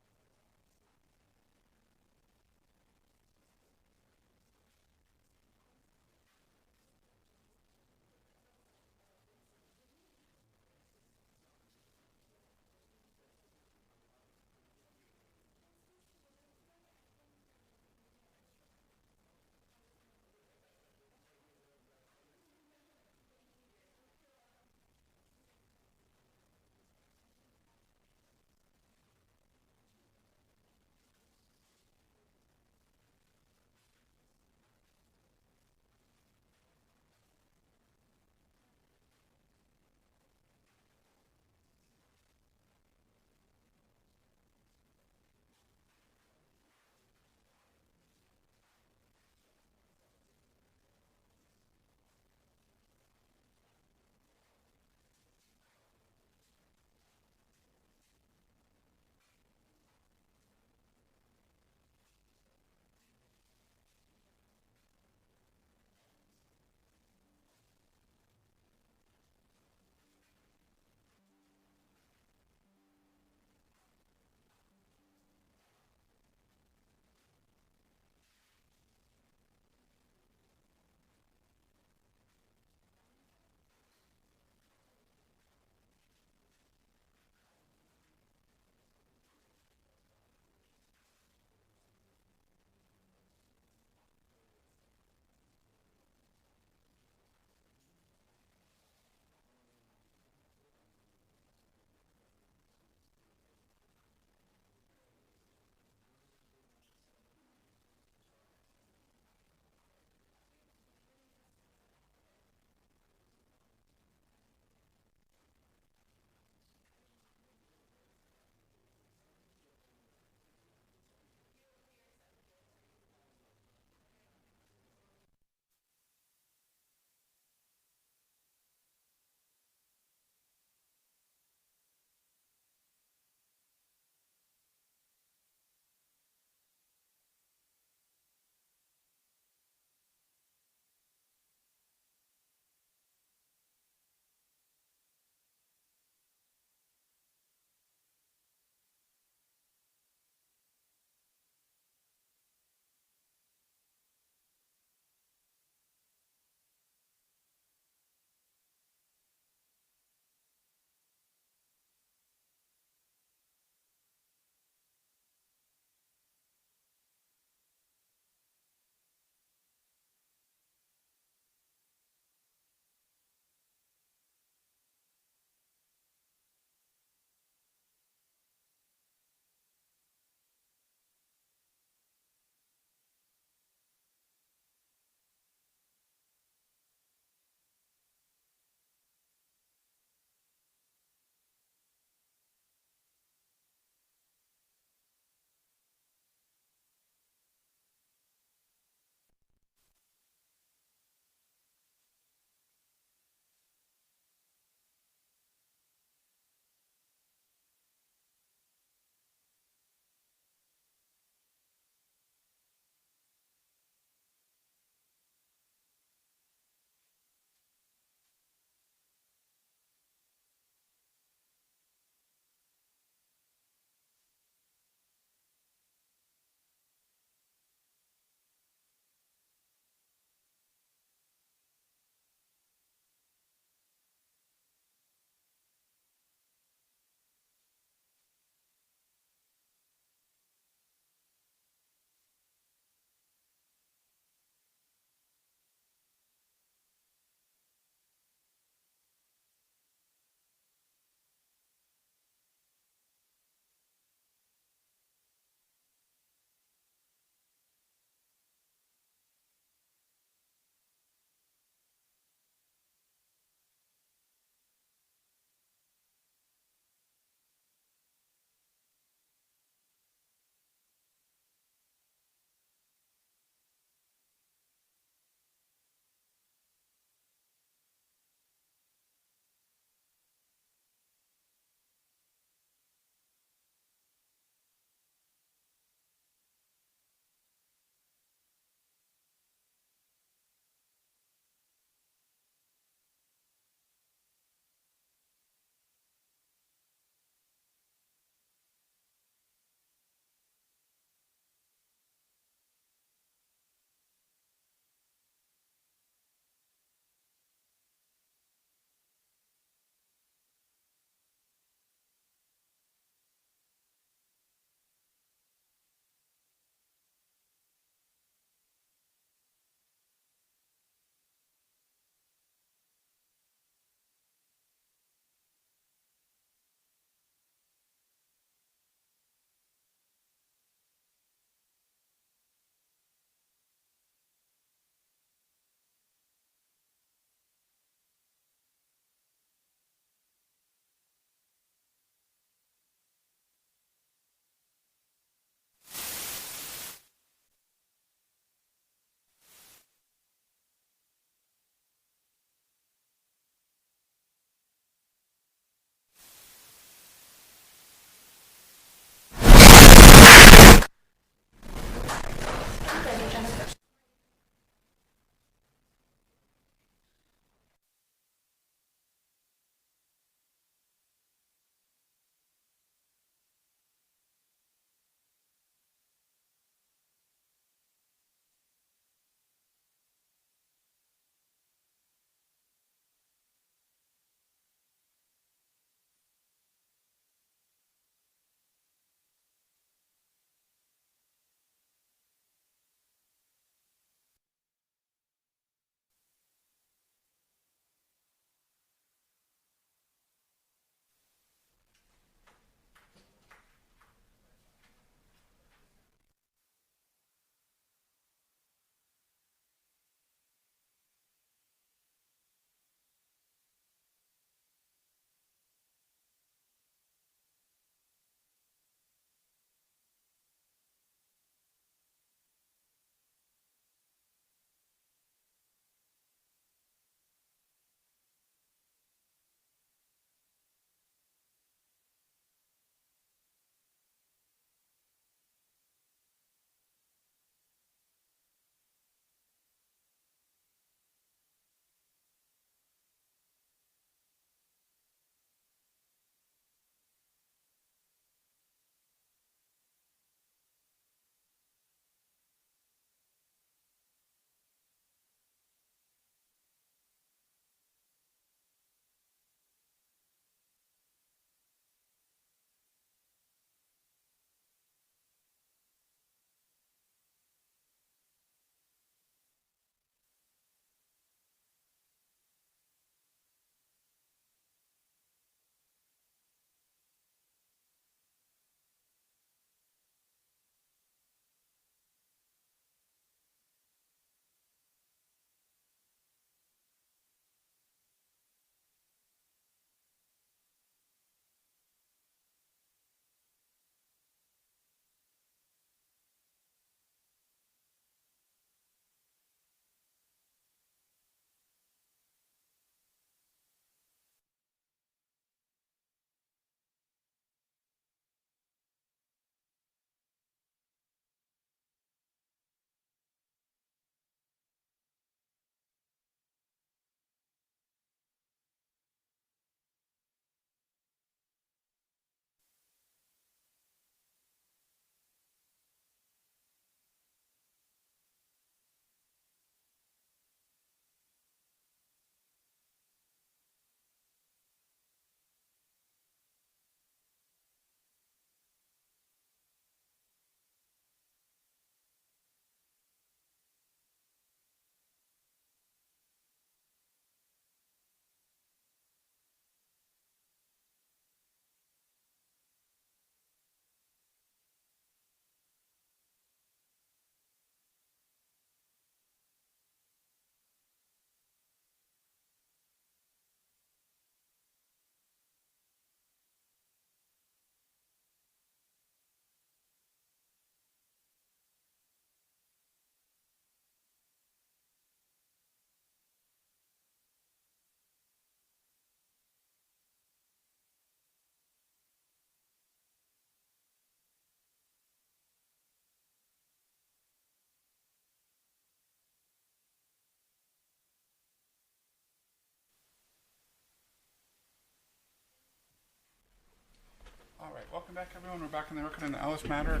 C: Welcome back, everyone. We're back on the record in the Ellis matter.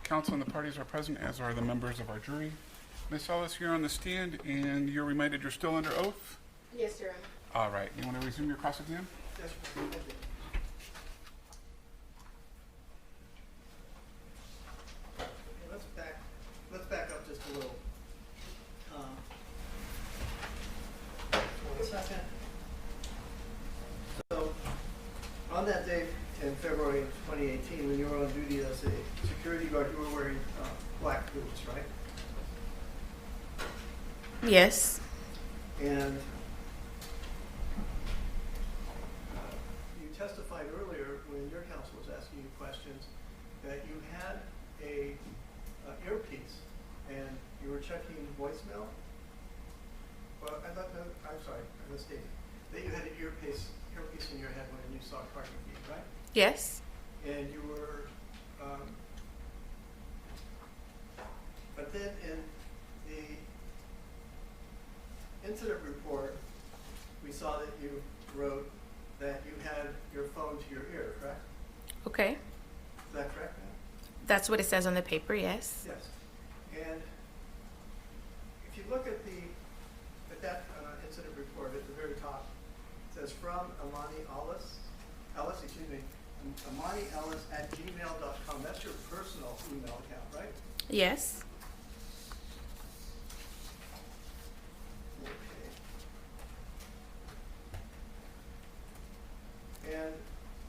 C: Counsel and the parties are present, as are the members of our jury. Ms. Ellis, you're on the stand, and you're reminded you're still under oath?
F: Yes, Your Honor.
C: All right. You want to resume your cross-exam?
A: Yes, thank you. Okay, let's back up just a little. 1 second. So, on that day in February of 2018, when you were on duty as a security guard, you were wearing black boots, right?
E: Yes.
A: And you testified earlier when your counsel was asking you questions that you had a earpiece and you were checking voicemail. Well, I'm sorry, I misstated. That you had an earpiece in your head when you saw Cardi B, right?
E: Yes.
A: And you were, but then in the incident report, we saw that you wrote that you had your phone to your ear, correct?
E: Okay.
A: Is that correct, ma'am?
E: That's what it says on the paper, yes.
A: Yes. And if you look at that incident report at the very top, it says from Emani Ellis, Emani Ellis at gmail.com. That's your personal email account, right?
E: Yes.
A: Okay. And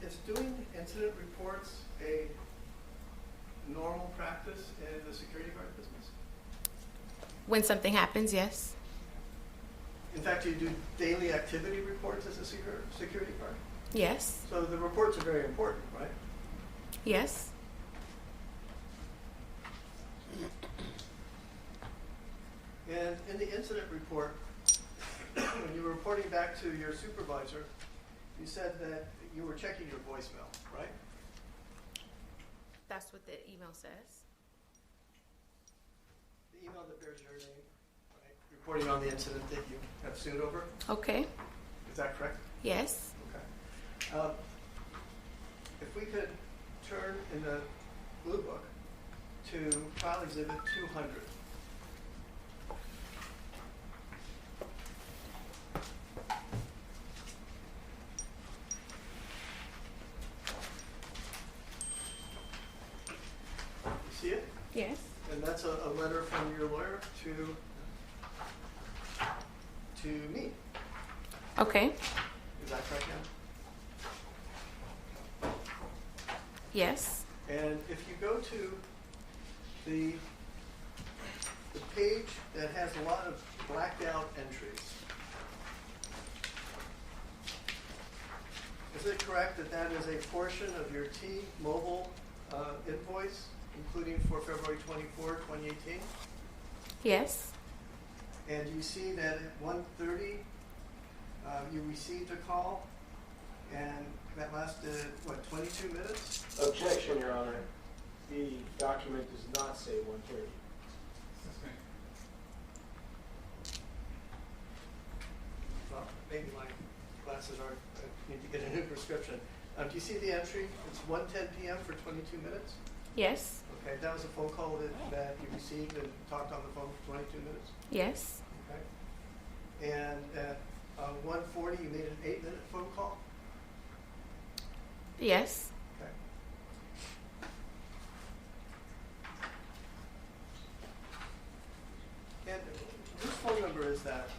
A: is doing incident reports a normal practice in the security guard business?
E: When something happens, yes.
A: In fact, you do daily activity reports as a security guard?
E: Yes.
A: So the reports are very important, right?
E: Yes.
A: And in the incident report, when you were reporting back to your supervisor, you said that you were checking your voicemail, right?
E: That's what the email says.
A: The email that bears your name, right? Reporting on the incident that you have sued over.
E: Okay.
A: Is that correct?
E: Yes.
A: Okay. If we could turn in the blue book to Trial Exhibit 200. You see it?
E: Yes.
A: And that's a letter from your lawyer to me.
E: Okay.
A: Is that correct, now?
E: Yes.
A: And if you go to the page that has a lot of blacked out entries, is it correct that that is a portion of your T-Mobile invoice, including for February 24, 2018?
E: Yes.
A: And you see that at 1:30, you received a call, and that lasted, what, 22 minutes?
B: Objection, Your Honor. The document does not say 1:30.
A: Well, maybe my glasses are, I need to get a new prescription. Do you see the entry? It's 1:10 p.m. for 22 minutes?
E: Yes.
A: Okay, that was a phone call that you received and talked on the phone for 22 minutes?
E: Yes.
A: Okay. And at 1:40, you made an 8-minute phone call?
E: Yes.
A: Okay. And whose phone number is that?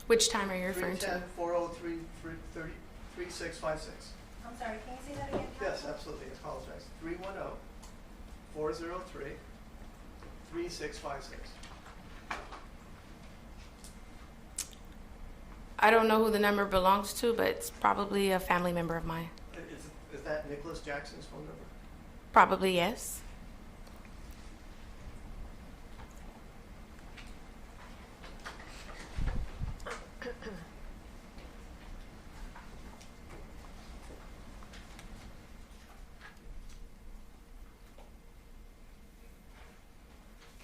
E: Which time are you referring to?
A: 310-403-3656.
D: I'm sorry, can you say that again?
A: Yes, absolutely. I apologize. 310-403-3656.
E: I don't know who the number belongs to, but it's probably a family member of mine.
A: Is that Nicholas Jackson's phone number?
E: Probably yes.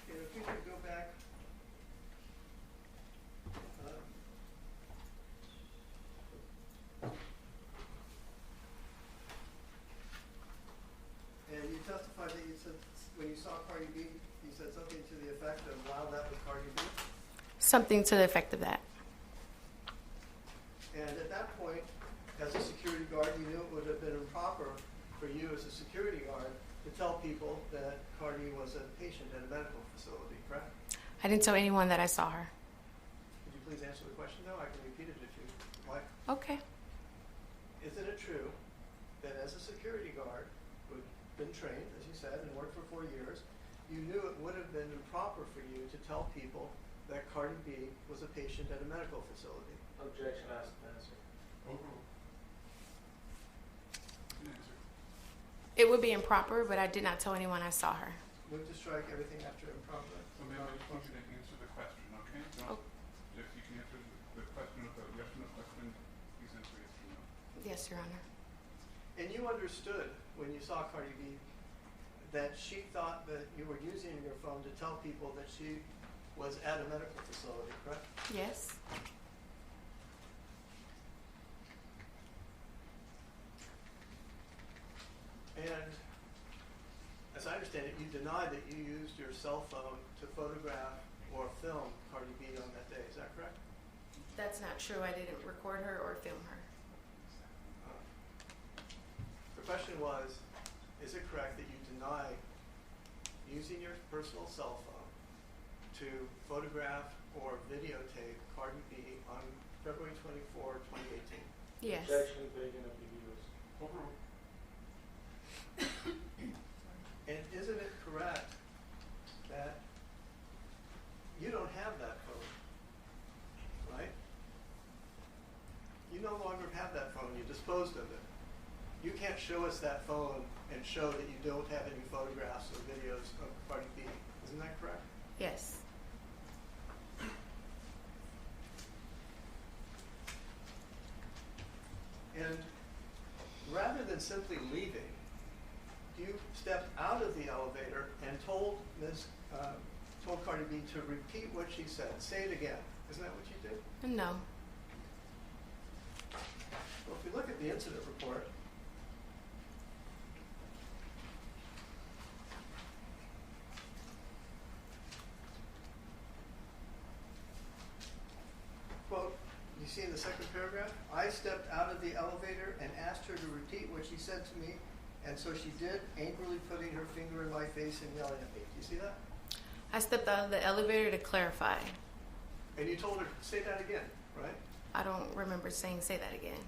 A: If we could go back
E: Something to the effect of that.
A: And at that point, as a security guard, you knew it would have been improper for you as a security guard to tell people that Cardi was a patient at a medical facility, correct?
E: I didn't tell anyone that I saw her.
A: Could you please answer the question, though? I can repeat it if you like.
E: Okay.
A: Isn't it true that as a security guard who'd been trained, as you said, and worked for 4 years, you knew it would have been improper for you to tell people that Cardi B was a patient at a medical facility?
B: Objection, asked and answered.
C: Overruled. An answer.
E: It would be improper, but I did not tell anyone I saw her.
A: Move to strike everything after improper.
C: So ma'am, I just want you to answer the question, okay? Don't,
E: Oh.
C: if you can answer the question with a yes or no question, please answer yes or no.
E: Yes, Your Honor.
A: And you understood when you saw Cardi B that she thought that you were using your phone to tell people that she was at a medical facility, correct?
E: Yes.
A: And as I understand it, you denied that you used your cell phone to photograph or film Cardi B on that day. Is that correct?
E: That's not true. I didn't record her or film her.
A: The question was, is it correct that you deny using your personal cell phone to photograph or videotape Cardi B on February 24, 2018?
E: Yes.
B: Objection, begging of the viewers.
C: Overruled.
A: And isn't it correct that you don't have that phone, right? You no longer have that phone. You disposed of it. You can't show us that phone and show that you don't have any photographs or videos of Cardi B. Isn't that correct?
E: Yes.
A: And rather than simply leaving, you stepped out of the elevator and told Cardi B to repeat what she said. Say it again. Isn't that what you did?
E: No.
A: Well, if we look at the incident report, quote, you see in the second paragraph, I stepped out of the elevator and asked her to repeat what she said to me, and so she did, angrily putting her finger in my face and yelling at me. Do you see that?
E: I stepped out of the elevator to clarify.
A: And you told her, say that again, right?
E: I don't remember saying say that again.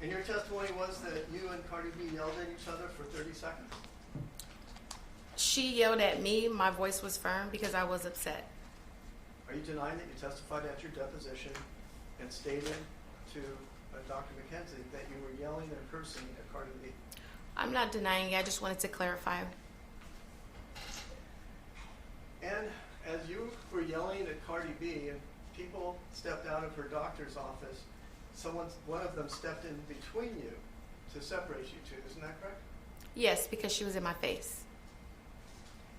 A: And your testimony was that you and Cardi B yelled at each other for 30 seconds?
E: She yelled at me. My voice was firm because I was upset.
A: Are you denying that you testified at your deposition and stated to Dr. McKenzie that you were yelling and cursing at Cardi B?
E: I'm not denying it. I just wanted to clarify.
A: And as you were yelling at Cardi B and people stepped out of her doctor's office, one of them stepped in between you to separate you two. Isn't that correct?
E: Yes, because she was in my face.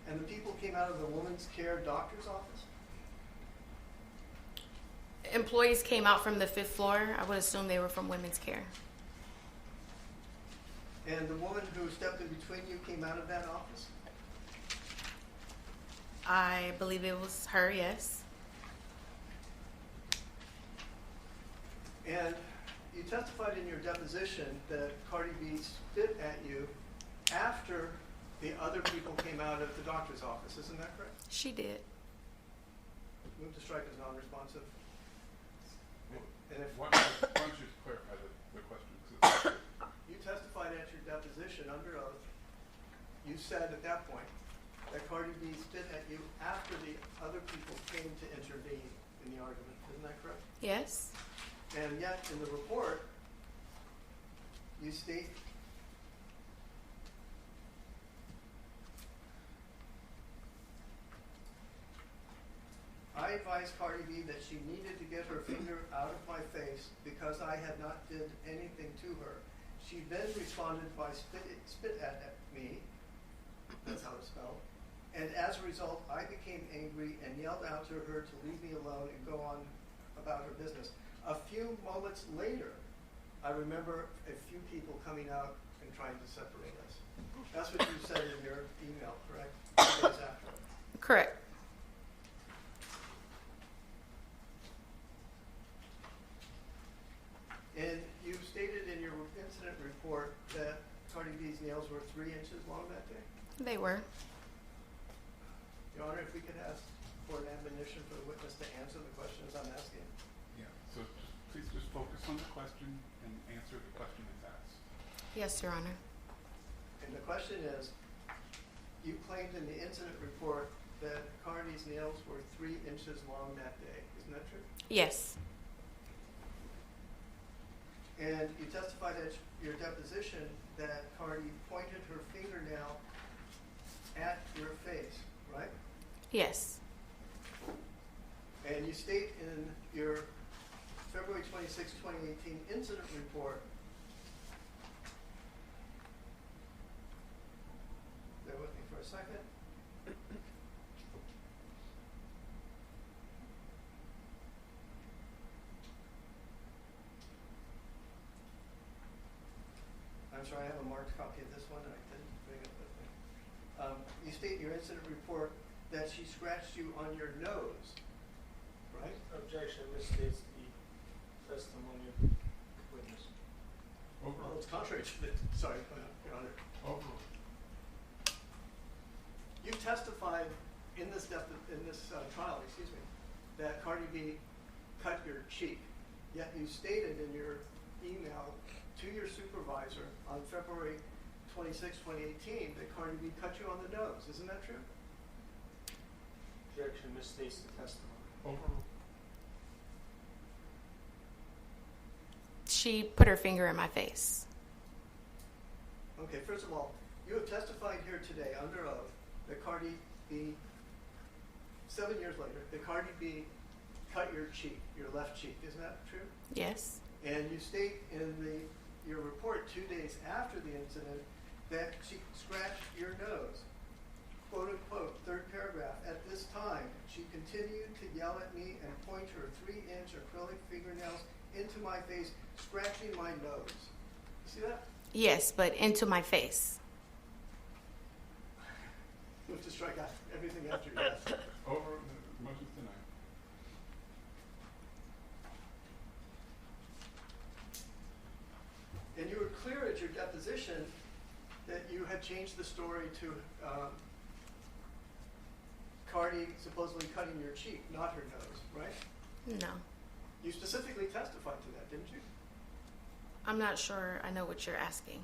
A: And the people came out of the woman's care doctor's office?
E: Employees came out from the 5th floor. I would assume they were from women's care.
A: And the woman who stepped in between you came out of that office?
E: I believe it was her, yes.
A: And you testified in your deposition that Cardi B spit at you after the other people came out of the doctor's office. Isn't that correct?
E: She did.
A: Move to strike as non-responsive. And if
C: Why don't you just clarify the question?
A: you testified at your deposition under oath, you said at that point that Cardi B spit at you after the other people came to intervene in the argument. Isn't that correct?
E: Yes.
A: And yet, in the report, you state I advised Cardi B that she needed to get her finger out of my face because I had not did anything to her. She then responded by spit at me, that's how it's spelled, and as a result, I became angry and yelled out to her to leave me alone and go on about her business. A few moments later, I remember a few people coming out and trying to separate us. That's what you said in your email, correct? 2 days after.
E: Correct.
A: And you stated in your incident report that Cardi B's nails were 3 inches long that day?
E: They were.
A: Your Honor, if we could ask for an admonition for the witness to answer the questions I'm asking.
C: Yeah, so please just focus on the question and answer the question as asked.
E: Yes, Your Honor.
A: And the question is, you claimed in the incident report that Cardi's nails were 3 inches long that day. Isn't that true?
E: Yes.
A: And you testified at your deposition that Cardi pointed her fingernail at your face, right?
E: Yes.
A: And you state in your February 26, 2018 incident report, bear with me for a second. I'm sorry, I have a marked copy of this one and I didn't bring it with me. You state in your incident report that she scratched you on your nose, right?
B: Objection, misstates the testimony of the witness.
A: Well, it's contrary to the, sorry, Your Honor.
C: Overruled.
A: You testified in this trial, that Cardi B cut your cheek, yet you stated in your email to your supervisor on February 26, 2018, that Cardi B cut you on the nose. Isn't that true?
B: Objection, misstates the testimony.
C: Overruled.
E: She put her finger in my face.
A: Okay, first of all, you have testified here today under oath that Cardi B, 7 years later, that Cardi B cut your cheek, your left cheek. Isn't that true?
E: Yes.
A: And you state in your report 2 days after the incident that she scratched your nose. Quote unquote, third paragraph, at this time, she continued to yell at me and point her 3-inch acrylic fingernails into my face, scratching my nose. You see that?
E: Yes, but into my face.
A: You have to strike out everything after yes.
C: Over, motion's denied.
A: And you were clear at your deposition that you had changed the story to Cardi supposedly cutting your cheek, not her nose, right?
E: No.
A: You specifically testified to that, didn't you?
E: I'm not sure I know what you're asking.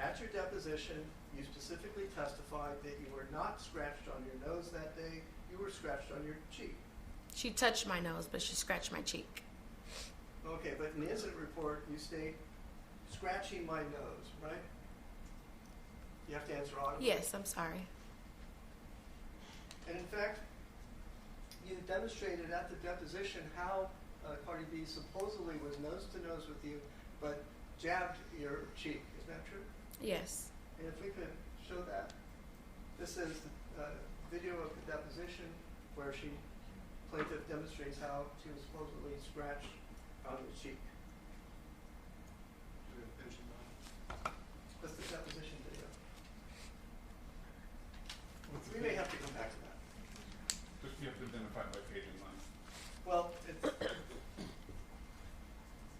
A: At your deposition, you specifically testified that you were not scratched on your nose that day, you were scratched on your cheek.
E: She touched my nose, but she scratched my cheek.
A: Okay, but in the incident report, you state scratching my nose, right? You have to answer audibly.
E: Yes, I'm sorry.
A: And in fact, you demonstrated at the deposition how Cardi B supposedly was nose to nose with you, but jabbed your cheek. Isn't that true?
E: Yes.
A: And if we could show that. This is the video of the deposition where plaintiff demonstrates how she was supposedly scratched on the cheek. That's the deposition video. We may have to come back to that.
C: Just you have to identify by page and line.
A: Well,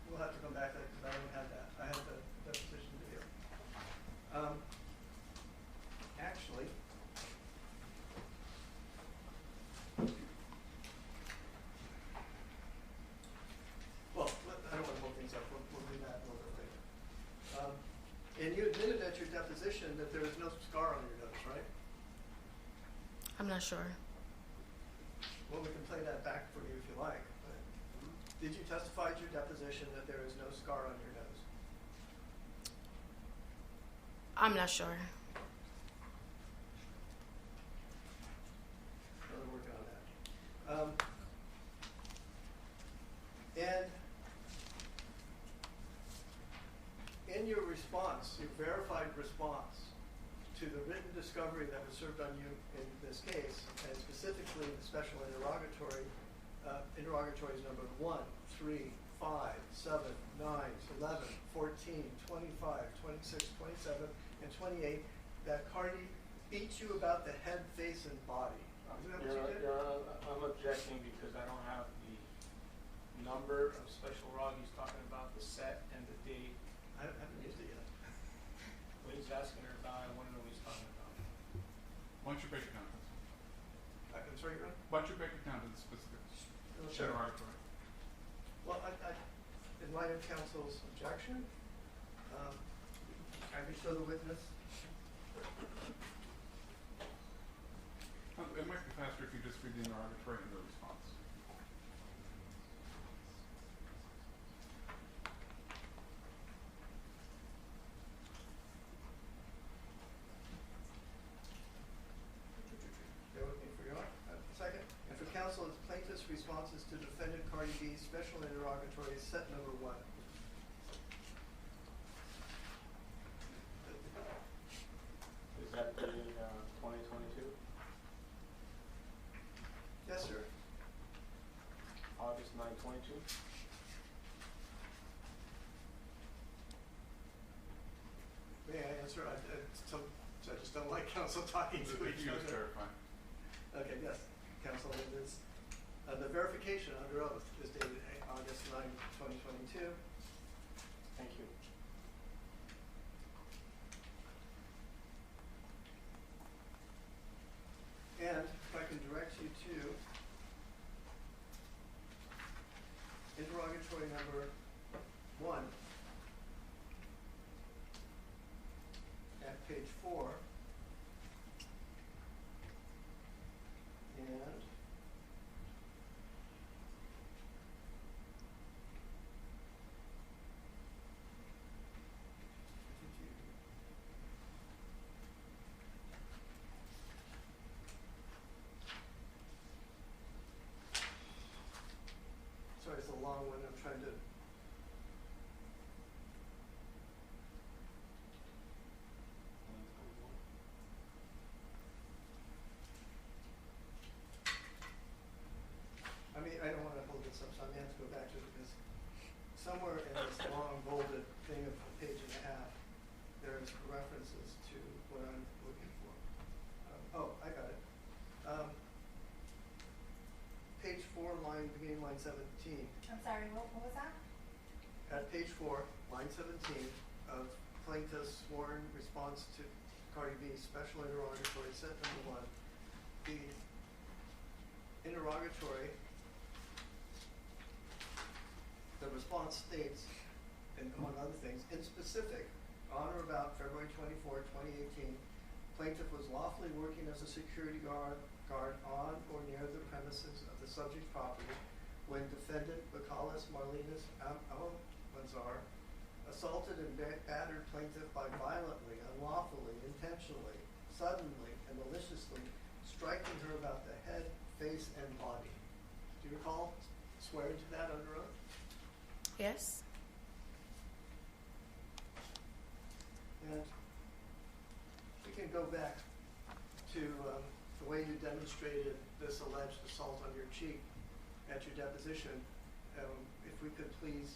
A: we'll have to come back to that because I don't have that. I have the deposition video. Actually, well, I don't want to hold things up. We'll do that a little bit later. And you admitted at your deposition that there was no scar on your nose, right?
E: I'm not sure.
A: Well, we can play that back for you if you like. But did you testify at your deposition that there is no scar on your nose?
E: I'm not sure.
A: We're working on that. And in your response, your verified response to the written discovery that was served on you in this case, and specifically the special interrogatory, interrogatories number 1, 3, 5, 7, 9, 11, 14, 25, 26, 27, and 28 that Cardi beat you about the head, face, and body. Isn't that what you did?
B: I'm objecting because I don't have the number of special ROG he's talking about, the set and the date.
A: I haven't used it yet.
B: What he's asking her about, I want to know what he's talking about.
C: Why don't you break it down?
A: I'm sorry, Your Honor?
C: Why don't you break it down to the specifics?
A: Sure.
C: Interrogatory.
A: Well, in light of counsel's objection, I would show the witness.
C: It might be faster if you just read the interrogatory and the response.
A: Bear with me for your second. And for counsel, it's plaintiff's responses to defendant Cardi B's special interrogatory set number 1.
B: Is that the 2022?
A: Yes, sir.
B: August 9, 22?
A: May I answer? I just don't like counsel talking to each
C: You just
A: other.
C: verify.
A: Okay, yes, counsel, it is. The verification under oath is dated August 9, 2022.
B: Thank you.
A: And if I can direct you to interrogatory number 1 at page 4. And sorry, it's a long one. I'm trying to. I mean, I don't want to hold this up, so I may have to go back to it because somewhere in this long bolded thing of a page and a half, there's references to what I'm looking for. I got it. Page 4, beginning line 17.
D: I'm sorry, what was that?
A: At page 4, line 17 of plaintiff's sworn response to Cardi B's special interrogatory set number 1, the interrogatory, the response states, and among other things, in specific, on or about February 24, 2018, plaintiff was lawfully working as a security guard on or near the premises of the subject property when defendant Belcalis Almánzar assaulted and battered plaintiff by violently, unlawfully, intentionally, suddenly, and maliciously striking her about the head, face, and body. Do you recall swearing to that under oath?
E: Yes.
A: And we can go back to the way you demonstrated this alleged assault on your cheek at your deposition. If we could please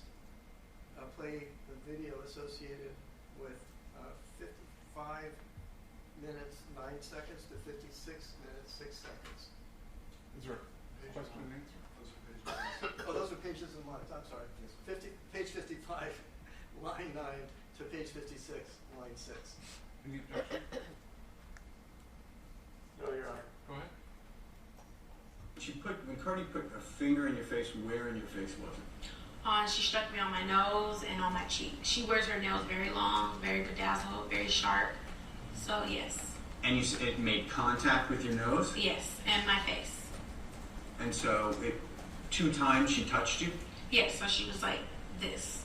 A: play the video associated with 55 minutes, 9 seconds to 56 minutes, 6 seconds.
C: Is there a question and answer?
A: Oh, those are pages and lines. I'm sorry. Page 55, line 9 to page 56, line 6.
C: Any objection?
B: No, Your Honor.
C: Go ahead.
H: When Cardi put a finger in your face, where in your face was it?
E: She struck me on my nose and on my cheek. She wears her nails very long, very bedazzled, very sharp. So yes.
H: And you said it made contact with your nose?
E: Yes, and my face.
H: And so 2 times she touched you?
E: Yes, so she was like this.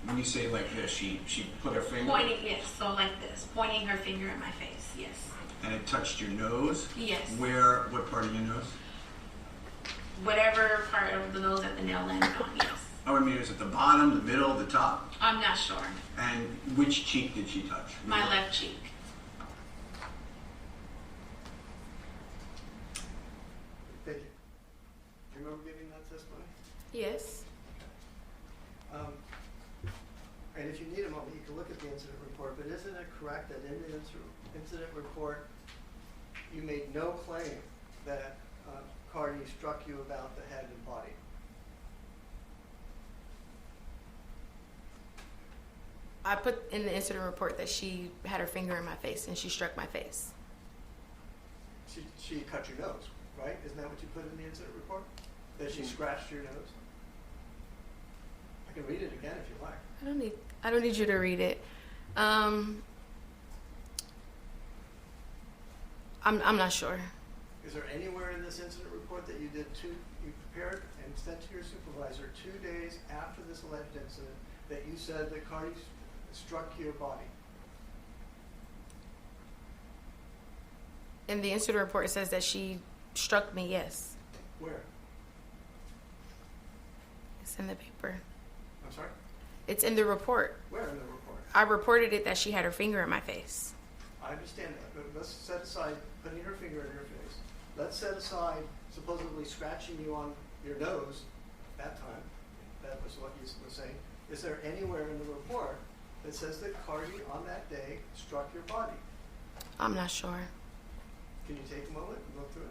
H: When you say like this, she put her finger?
E: Pointing, yes, so like this. Pointing her finger at my face, yes.
H: And it touched your nose?
E: Yes.
H: What part of your nose?
E: Whatever part of the nose that the nail landed on, yes.
H: Oh, I mean, is it the bottom, the middle, the top?
E: I'm not sure.
H: And which cheek did she touch?
E: My left cheek.
A: Thank you. Do you remember giving that testimony?
E: Yes.
A: And if you need a moment, you can look at the incident report, but isn't it correct that in the incident report, you made no claim that Cardi struck you about the head and body?
E: I put in the incident report that she had her finger in my face and she struck my face.
A: She cut your nose, right? Isn't that what you put in the incident report? That she scratched your nose? I can read it again if you like.
E: I don't need you to read it. I'm not sure.
A: Is there anywhere in this incident report that you prepared and sent to your supervisor 2 days after this alleged incident that you said that Cardi struck your body?
E: In the incident report, it says that she struck me, yes.
A: Where?
E: It's in the paper.
A: I'm sorry?
E: It's in the report.
A: Where in the report?
E: I reported it that she had her finger in my face.
A: I understand that, but let's set aside putting her finger in her face. Let's set aside supposedly scratching you on your nose that time. That was what you were saying. Is there anywhere in the report that says that Cardi on that day struck your body?
E: I'm not sure.
A: Can you take a moment and look through it?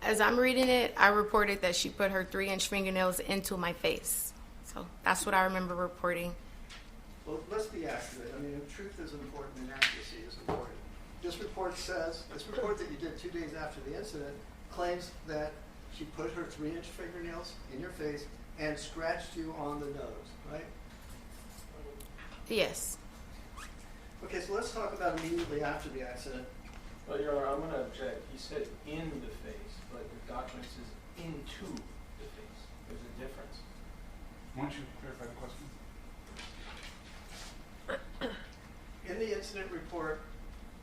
E: As I'm reading it, I reported that she put her 3-inch fingernails into my face. So that's what I remember reporting.
A: Well, let's be accurate. I mean, truth is important and accuracy is important. This report that you did 2 days after the incident claims that she put her 3-inch fingernails in your face and scratched you on the nose, right?
E: Yes.
A: Okay, so let's talk about immediately after the accident.
B: Well, Your Honor, I'm going to object. He said in the face, but the document says into the face. There's a difference.
C: Why don't you clarify the question?
A: In the incident report,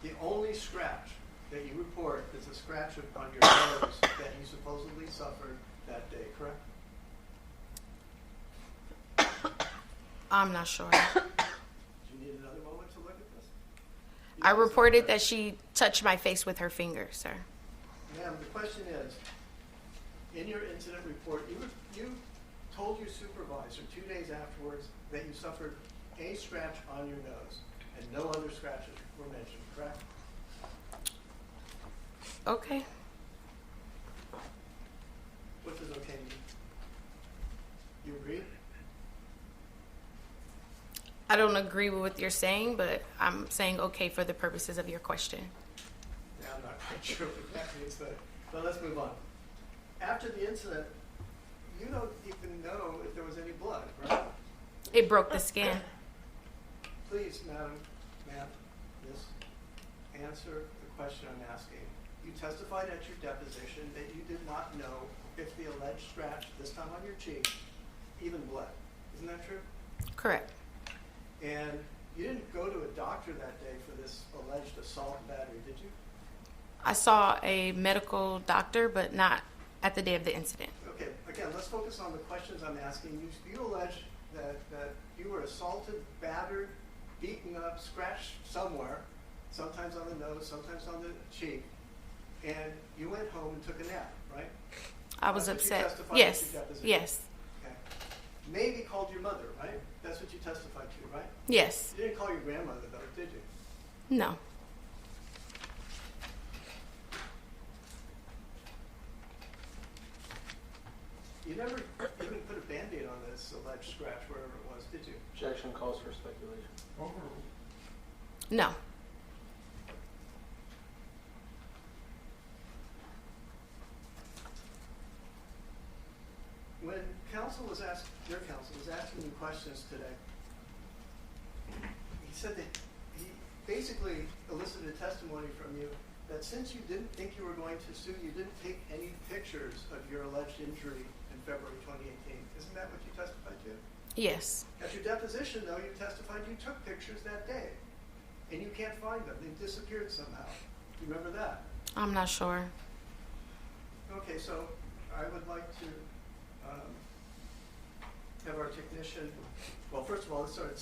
A: the only scratch that you report is a scratch on your nose that you supposedly suffered that day, correct?
E: I'm not sure.
A: Do you need another moment to look at this?
E: I reported that she touched my face with her finger, sir.
A: Ma'am, the question is, in your incident report, you told your supervisor 2 days afterwards that you suffered a scratch on your nose and no other scratches were mentioned, correct?
E: Okay.
A: What does okay mean? You agree?
E: I don't agree with what you're saying, but I'm saying okay for the purposes of your question.
A: Yeah, I'm not quite sure what that means, but let's move on. After the incident, you don't even know if there was any blood, right?
E: It broke the skin.
A: Please, ma'am, miss, answer the question I'm asking. You testified at your deposition that you did not know if the alleged scratch, this time on your cheek, even bled. Isn't that true?
E: Correct.
A: And you didn't go to a doctor that day for this alleged assault and battery, did you?
E: I saw a medical doctor, but not at the day of the incident.
A: Okay, again, let's focus on the questions I'm asking. You allege that you were assaulted, battered, beaten up, scratched somewhere, sometimes on the nose, sometimes on the cheek, and you went home and took a nap, right?
E: I was
A: That's what you
E: upset.
A: testified
E: Yes.
A: at your deposition.
E: Yes.
A: Okay. Maybe called your mother, right? That's what you testified to, right?
E: Yes.
A: You didn't call your grandmother, though, did you?
E: No.
A: You never even put a Band-Aid on this alleged scratch, wherever it was, did you?
B: Objection calls for speculation.
E: No.
A: When your counsel was asking you questions today, he said that he basically elicited testimony from you that since you didn't think you were going to sue, you didn't take any pictures of your alleged injury in February 2018. Isn't that what you testified to?
E: Yes.
A: At your deposition, though, you testified you took pictures that day, and you can't find them. They've disappeared somehow. You remember that?
E: I'm not sure.
A: Okay, so I would like to have our technician, well, first of all, let's start at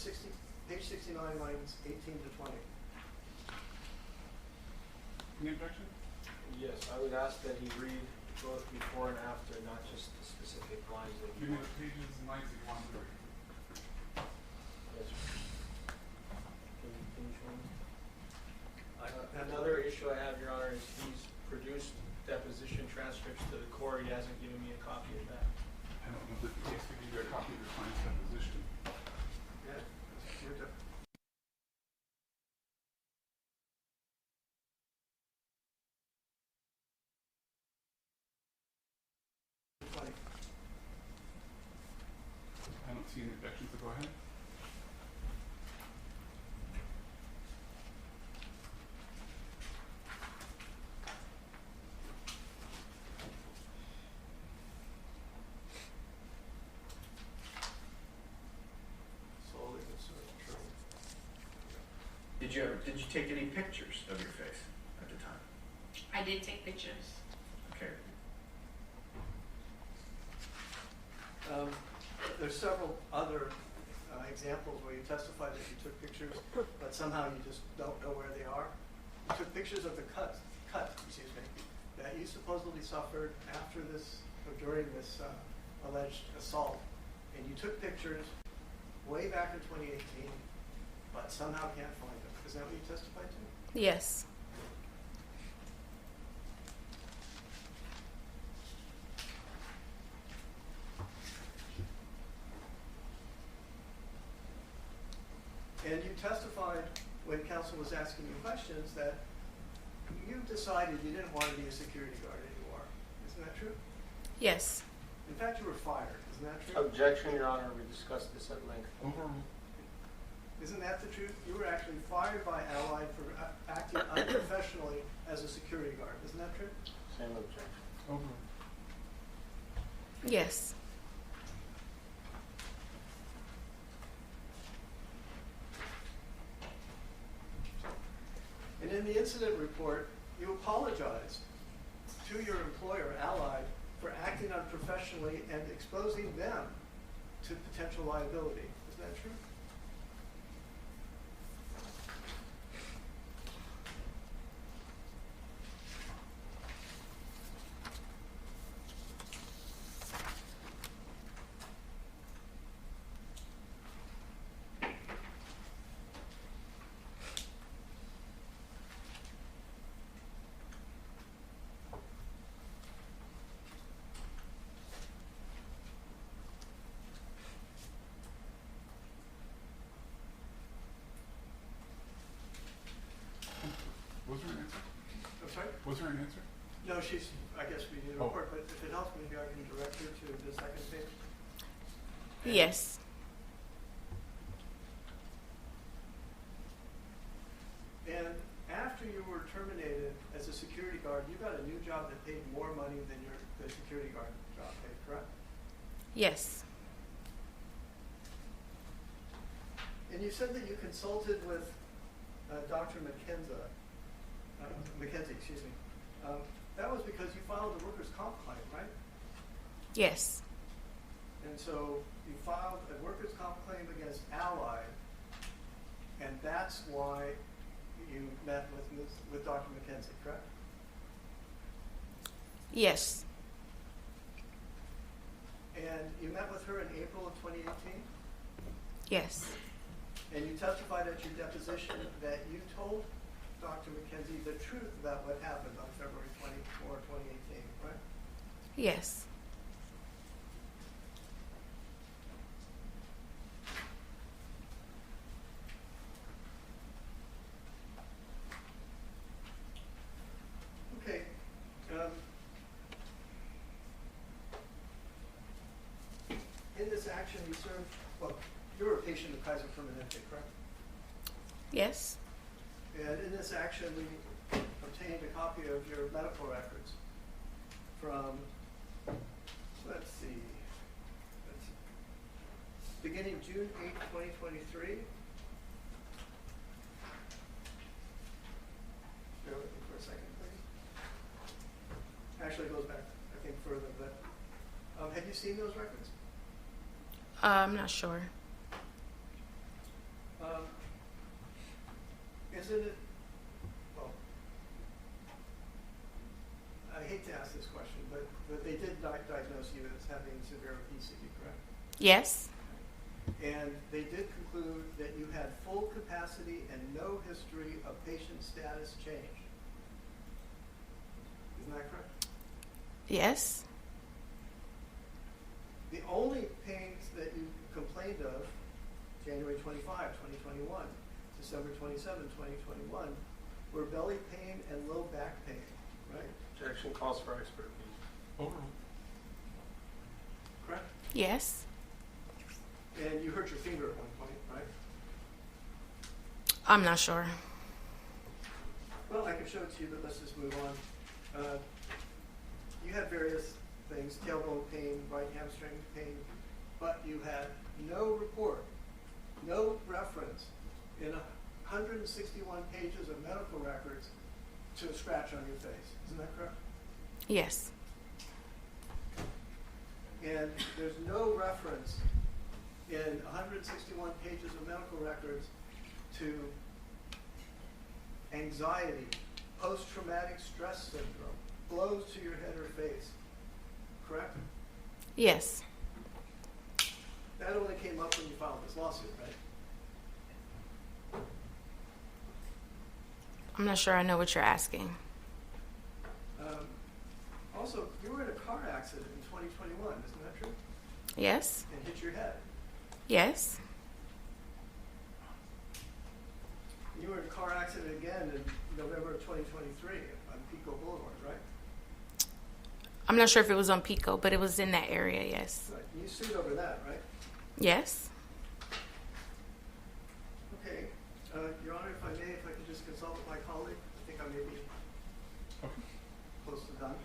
A: page 69, lines 18 to 20.
C: Any objection?
B: Yes, I would ask that he read both before and after, not just the specific lines that
C: Give
B: you
C: me
B: want.
C: the pages and lines that you want to read.
B: Yes, sir. Can you show me?
A: I-
B: Another issue I have, Your Honor, is he's produced deposition transcripts to the court. He hasn't given me a copy of that.
C: I don't know if the case could give you a copy of your client's deposition.
A: Yeah, that's your 20.
C: I don't see any objections, so go ahead.
A: Slowly but surely.
H: Did you take any pictures of your face at the time?
E: I did take pictures.
H: Okay.
A: There's several other examples where you testified that you took pictures, but somehow you just don't know where they are. You took pictures of the cut, that you supposedly suffered after this, or during this alleged assault, and you took pictures way back in 2018, but somehow can't find them. Is that what you testified to?
E: Yes.
A: And you testified when counsel was asking you questions that you decided you didn't want to be a security guard anymore. Isn't that true?
E: Yes.
A: In fact, you were fired. Isn't that true?
B: Objection, Your Honor. We discussed this at length.
C: Overruled.
A: Isn't that the truth? You were actually fired by Allied for acting unprofessionally as a security guard. Isn't that true?
B: Same objection.
C: Overruled.
E: Yes.
A: And in the incident report, you apologized to your employer, Allied, for acting unprofessionally and exposing them to potential liability. Isn't that true?
C: Was there an answer?
A: I'm sorry?
C: Was there an answer?
A: No, I guess we need a
C: Oh.
A: report, but if it helps, maybe I can direct her to the second page.
E: Yes.
A: And after you were terminated as a security guard, you got a new job that paid more money than the security guard job paid, correct?
E: Yes.
A: And you said that you consulted with Dr. McKenzie, excuse me. That was because you filed a workers' comp claim, right?
E: Yes.
A: And so you filed a workers' comp claim against Allied, and that's why you met with Dr. McKenzie, correct?
E: Yes.
A: And you met with her in April of 2018?
E: Yes.
A: And you testified at your deposition that you told Dr. McKenzie the truth about what happened on February 24, 2018, right?
E: Yes.
A: Okay. In this action, you served, well, you were a patient of Kaiser Permanente, correct?
E: Yes.
A: And in this action, we obtained a copy of your medical records from, let's see, beginning June 8, 2023. Bear with me for a second, please. Actually, it goes back, I think, further, but have you seen those records?
E: I'm not sure.
A: Isn't it, well, I hate to ask this question, but they did diagnose you as having severe obesity, correct?
E: Yes.
A: And they did conclude that you had full capacity and no history of patient status change. Isn't that correct?
E: Yes.
A: The only pains that you complained of, January 25, 2021, December 27, 2021, were belly pain and low back pain, right?
I: Objection calls for expert opinion.
A: Correct?
E: Yes.
A: And you hurt your finger at one point, right?
E: I'm not sure.
A: Well, I can show it to you, but let's just move on. You had various things, tailbone pain, right hamstring pain, but you had no report, no reference in 161 pages of medical records to a scratch on your face. Isn't that correct?
E: Yes.
A: And there's no reference in 161 pages of medical records to anxiety, post-traumatic stress syndrome, blows to your head or face. Correct?
E: Yes.
A: That only came up when you filed this lawsuit, right?
E: I'm not sure I know what you're asking.
A: Also, you were in a car accident in 2021, isn't that true?
E: Yes.
A: And hit your head.
E: Yes.
A: You were in a car accident again in November of 2023 on Pico Boulevard, right?
E: I'm not sure if it was on Pico, but it was in that area, yes.
A: Right. You sued over that, right?
E: Yes.
A: Okay. Your Honor, if I may, if I could just consult with my colleague, I think I may be close to done.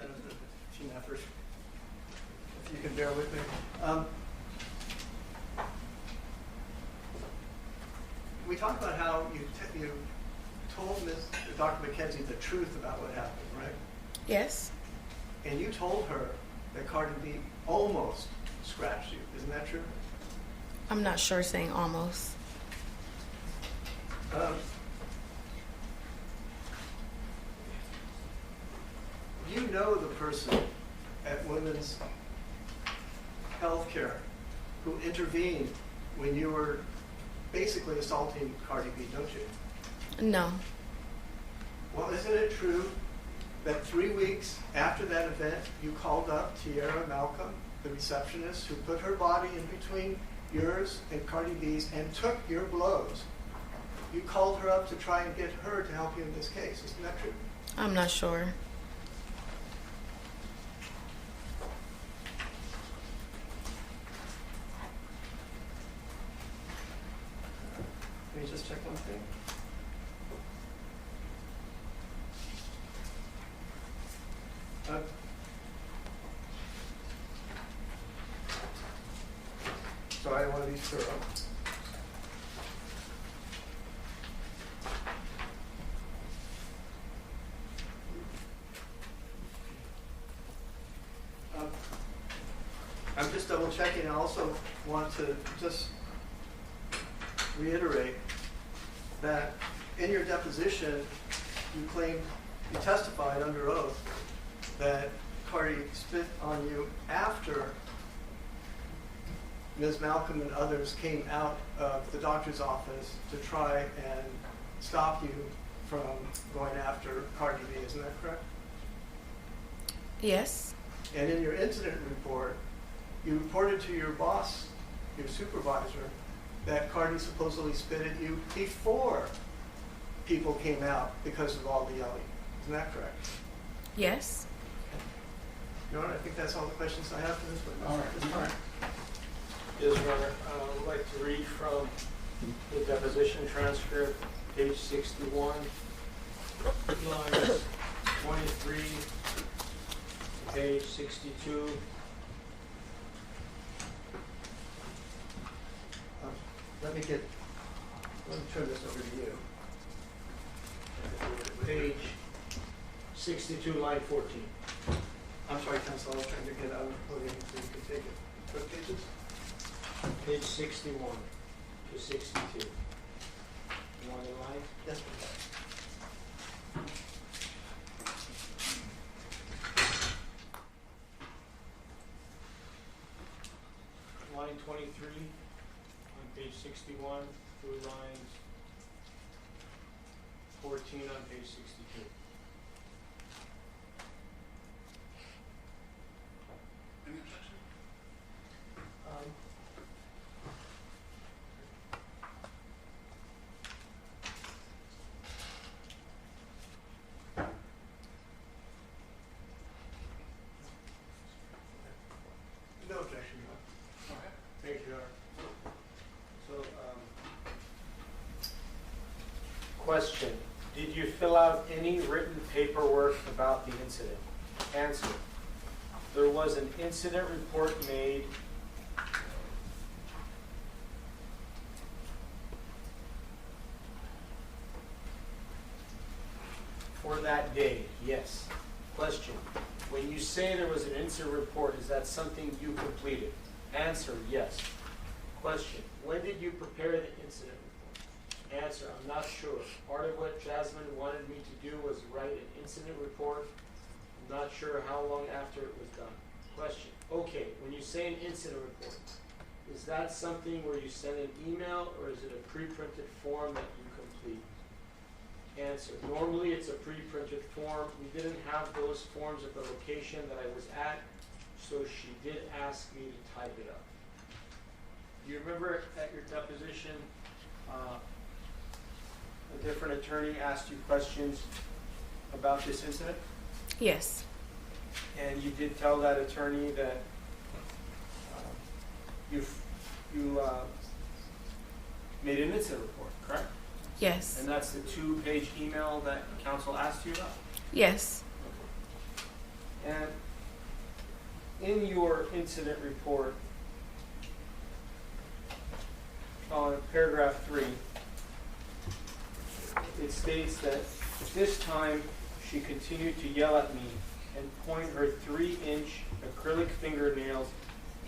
A: That was a team effort. If you can bear with me. We talked about how you told Dr. McKenzie the truth about what happened, right?
E: Yes.
A: And you told her that Cardi B almost scratched you. Isn't that true?
E: I'm not sure saying almost.
A: You know the person at Women's Healthcare who intervened when you were basically assaulting Cardi B, don't you?
E: No.
A: Well, isn't it true that 3 weeks after that event, you called up Tiara Malcolm, the receptionist, who put her body in between yours and Cardi B's and took your blows? You called her up to try and get her to help you in this case. Isn't that true?
E: I'm not sure.
A: Let me just check one thing. So I want to be thorough. I'm just double checking. I also want to just reiterate that in your deposition, you testified under oath that Cardi spit on you after Ms. Malcolm and others came out of the doctor's office to try and stop you from going after Cardi B, isn't that correct?
E: Yes.
A: And in your incident report, you reported to your boss, your supervisor, that Cardi supposedly spit at you before people came out because of all the yelling. Isn't that correct?
E: Yes.
A: Your Honor, I think that's all the questions I have for this witness.
C: All right.
A: All right.
B: Yes, Your Honor. I would like to read from the deposition transcript, page 61, lines 23 to page 62.
A: Let me turn this over to you.
B: Page 62, line 14.
A: I'm sorry, counsel, I was trying to get out of the podium so you could take it. What pages?
B: Page 61 to 62. You want the line?
A: Yes, please.
B: Line 23 on page 61 through lines 14 on page 62.
C: Any objection?
A: No objection, Your Honor.
C: Go ahead.
B: Thank you, Your Honor. So, question, did you fill out any written paperwork about the incident? Answer, there was an incident report made for that day, yes. Question, when you say there was an incident report, is that something you completed? Answer, yes. Question, when did you prepare the incident report? Answer, I'm not sure. Part of what Jasmine wanted me to do was write an incident report. I'm not sure how long after it was done. Question, okay, when you say an incident report, is that something where you send an email or is it a pre-printed form that you complete? Answer, normally it's a pre-printed form. We didn't have those forms at the location that I was at, so she did ask me to type it up. You remember at your deposition, a different attorney asked you questions about this incident?
E: Yes.
B: And you did tell that attorney that you made an incident report, correct?
E: Yes.
B: And that's the 2-page email that counsel asked you about?
E: Yes.
B: And in your incident report, on paragraph 3, it states that at this time she continued to yell at me and point her 3-inch acrylic fingernails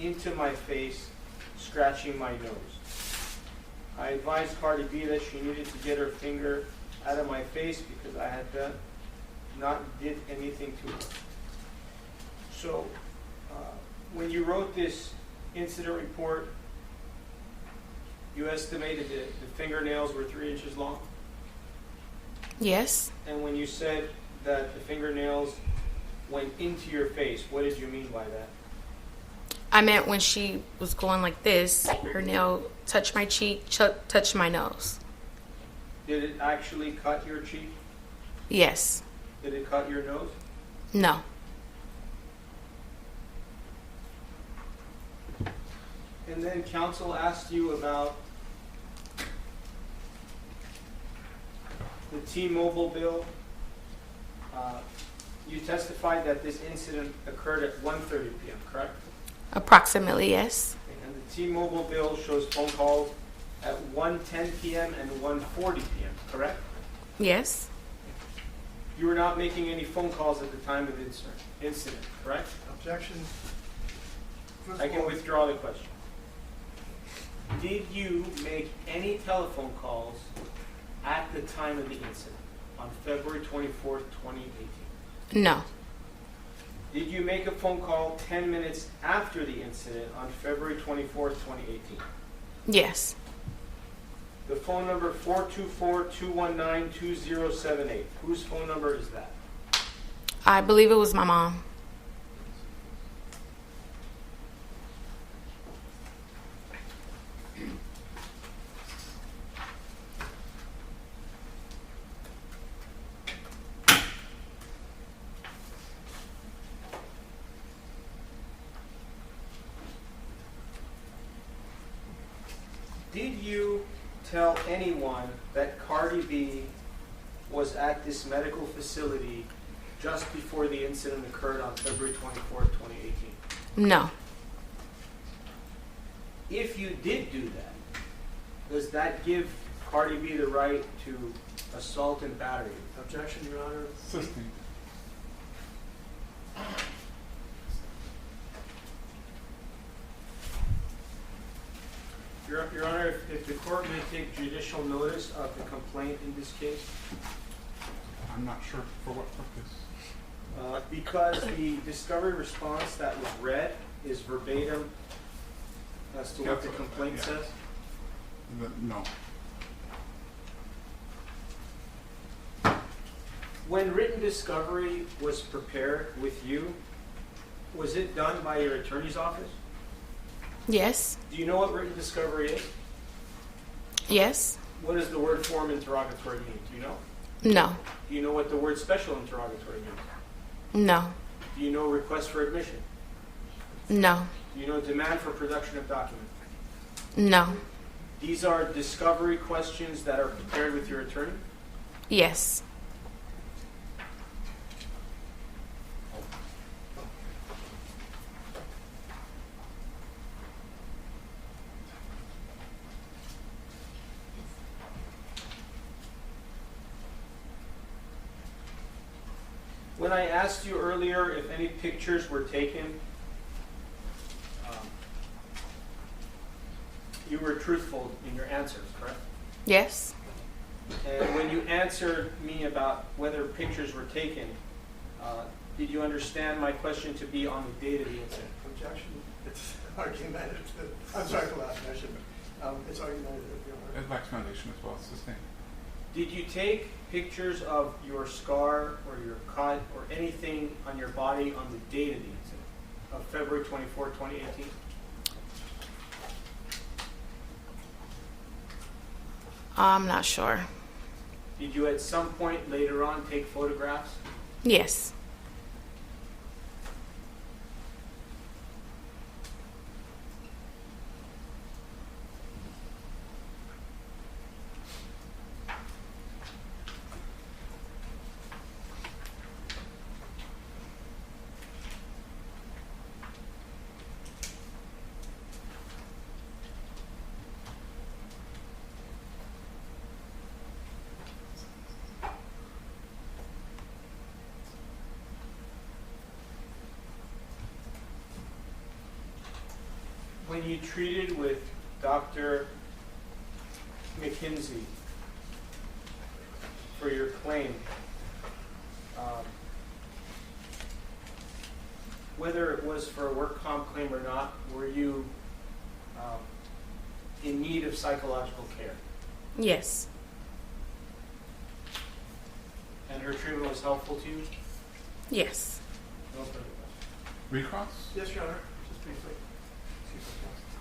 B: into my face, scratching my nose. I advised Cardi B that she needed to get her finger out of my face because I had not did anything to her. So when you wrote this incident report, you estimated that the fingernails were 3 inches long?
E: Yes.
B: And when you said that the fingernails went into your face, what did you mean by that?
E: I meant when she was going like this, her nail touched my cheek, touched my nose.
B: Did it actually cut your cheek?
E: Yes.
B: Did it cut your nose?
E: No.
B: And then counsel asked you about the T-Mobile bill. You testified that this incident occurred at 1:30 p.m., correct?
E: Approximately, yes.
B: And the T-Mobile bill shows phone calls at 1:10 p.m. and 1:40 p.m., correct?
E: Yes.
B: You were not making any phone calls at the time of the incident, correct?
A: Objection. First
B: I
A: of
B: can
A: all,
B: withdraw the question. Did you make any telephone calls at the time of the incident on February 24th, 2018?
E: No.
B: Did you make a phone call 10 minutes after the incident on February 24th, 2018?
E: Yes.
B: The phone number 424-219-2078. Whose phone number is that?
E: I believe it was my mom.
B: Did you tell anyone that Cardi B was at this medical facility just before the incident occurred on February 24th, 2018?
E: No.
B: If you did do that, does that give Cardi B the right to assault and battery you?
A: Objection, Your Honor.
C: Assisting.
B: Your Honor, if the court may take judicial notice of the complaint in this case,
C: I'm not sure for what purpose.
B: because the discovery response that was read is verbatim as to what the complaint
C: Yeah.
B: says.
C: No.
B: When written discovery was prepared with you, was it done by your attorney's office?
E: Yes.
B: Do you know what written discovery is?
E: Yes.
B: What does the word form interrogatory mean? Do you know?
E: No.
B: Do you know what the word special interrogatory means?
E: No.
B: Do you know request for admission?
E: No.
B: Do you know demand for production of documents?
E: No.
B: These are discovery questions that are prepared with your attorney?
E: Yes.
B: When I asked you earlier if any pictures were taken, you were truthful in your answers, correct?
E: Yes.
B: And when you answered me about whether pictures were taken, did you understand my question to be on the date of the incident?
A: Objection. It's argumentative. I'm sorry for last mention. It's argumentative, Your Honor.
C: It lacks foundation as well. It's sustained.
B: Did you take pictures of your scar or your cut or anything on your body on the date of the incident of February 24, 2018?
E: I'm not sure.
B: Did you at some point later on take photographs?
E: Yes.
B: When you treated with Dr. McKinsey for your claim, whether it was for a work comp claim or not, were you in need of psychological care?
E: Yes.
B: And her treatment was helpful to you?
E: Yes.
B: No further questions.
C: Recross?
A: Yes, Your Honor. Just briefly. Excuse me, counsel.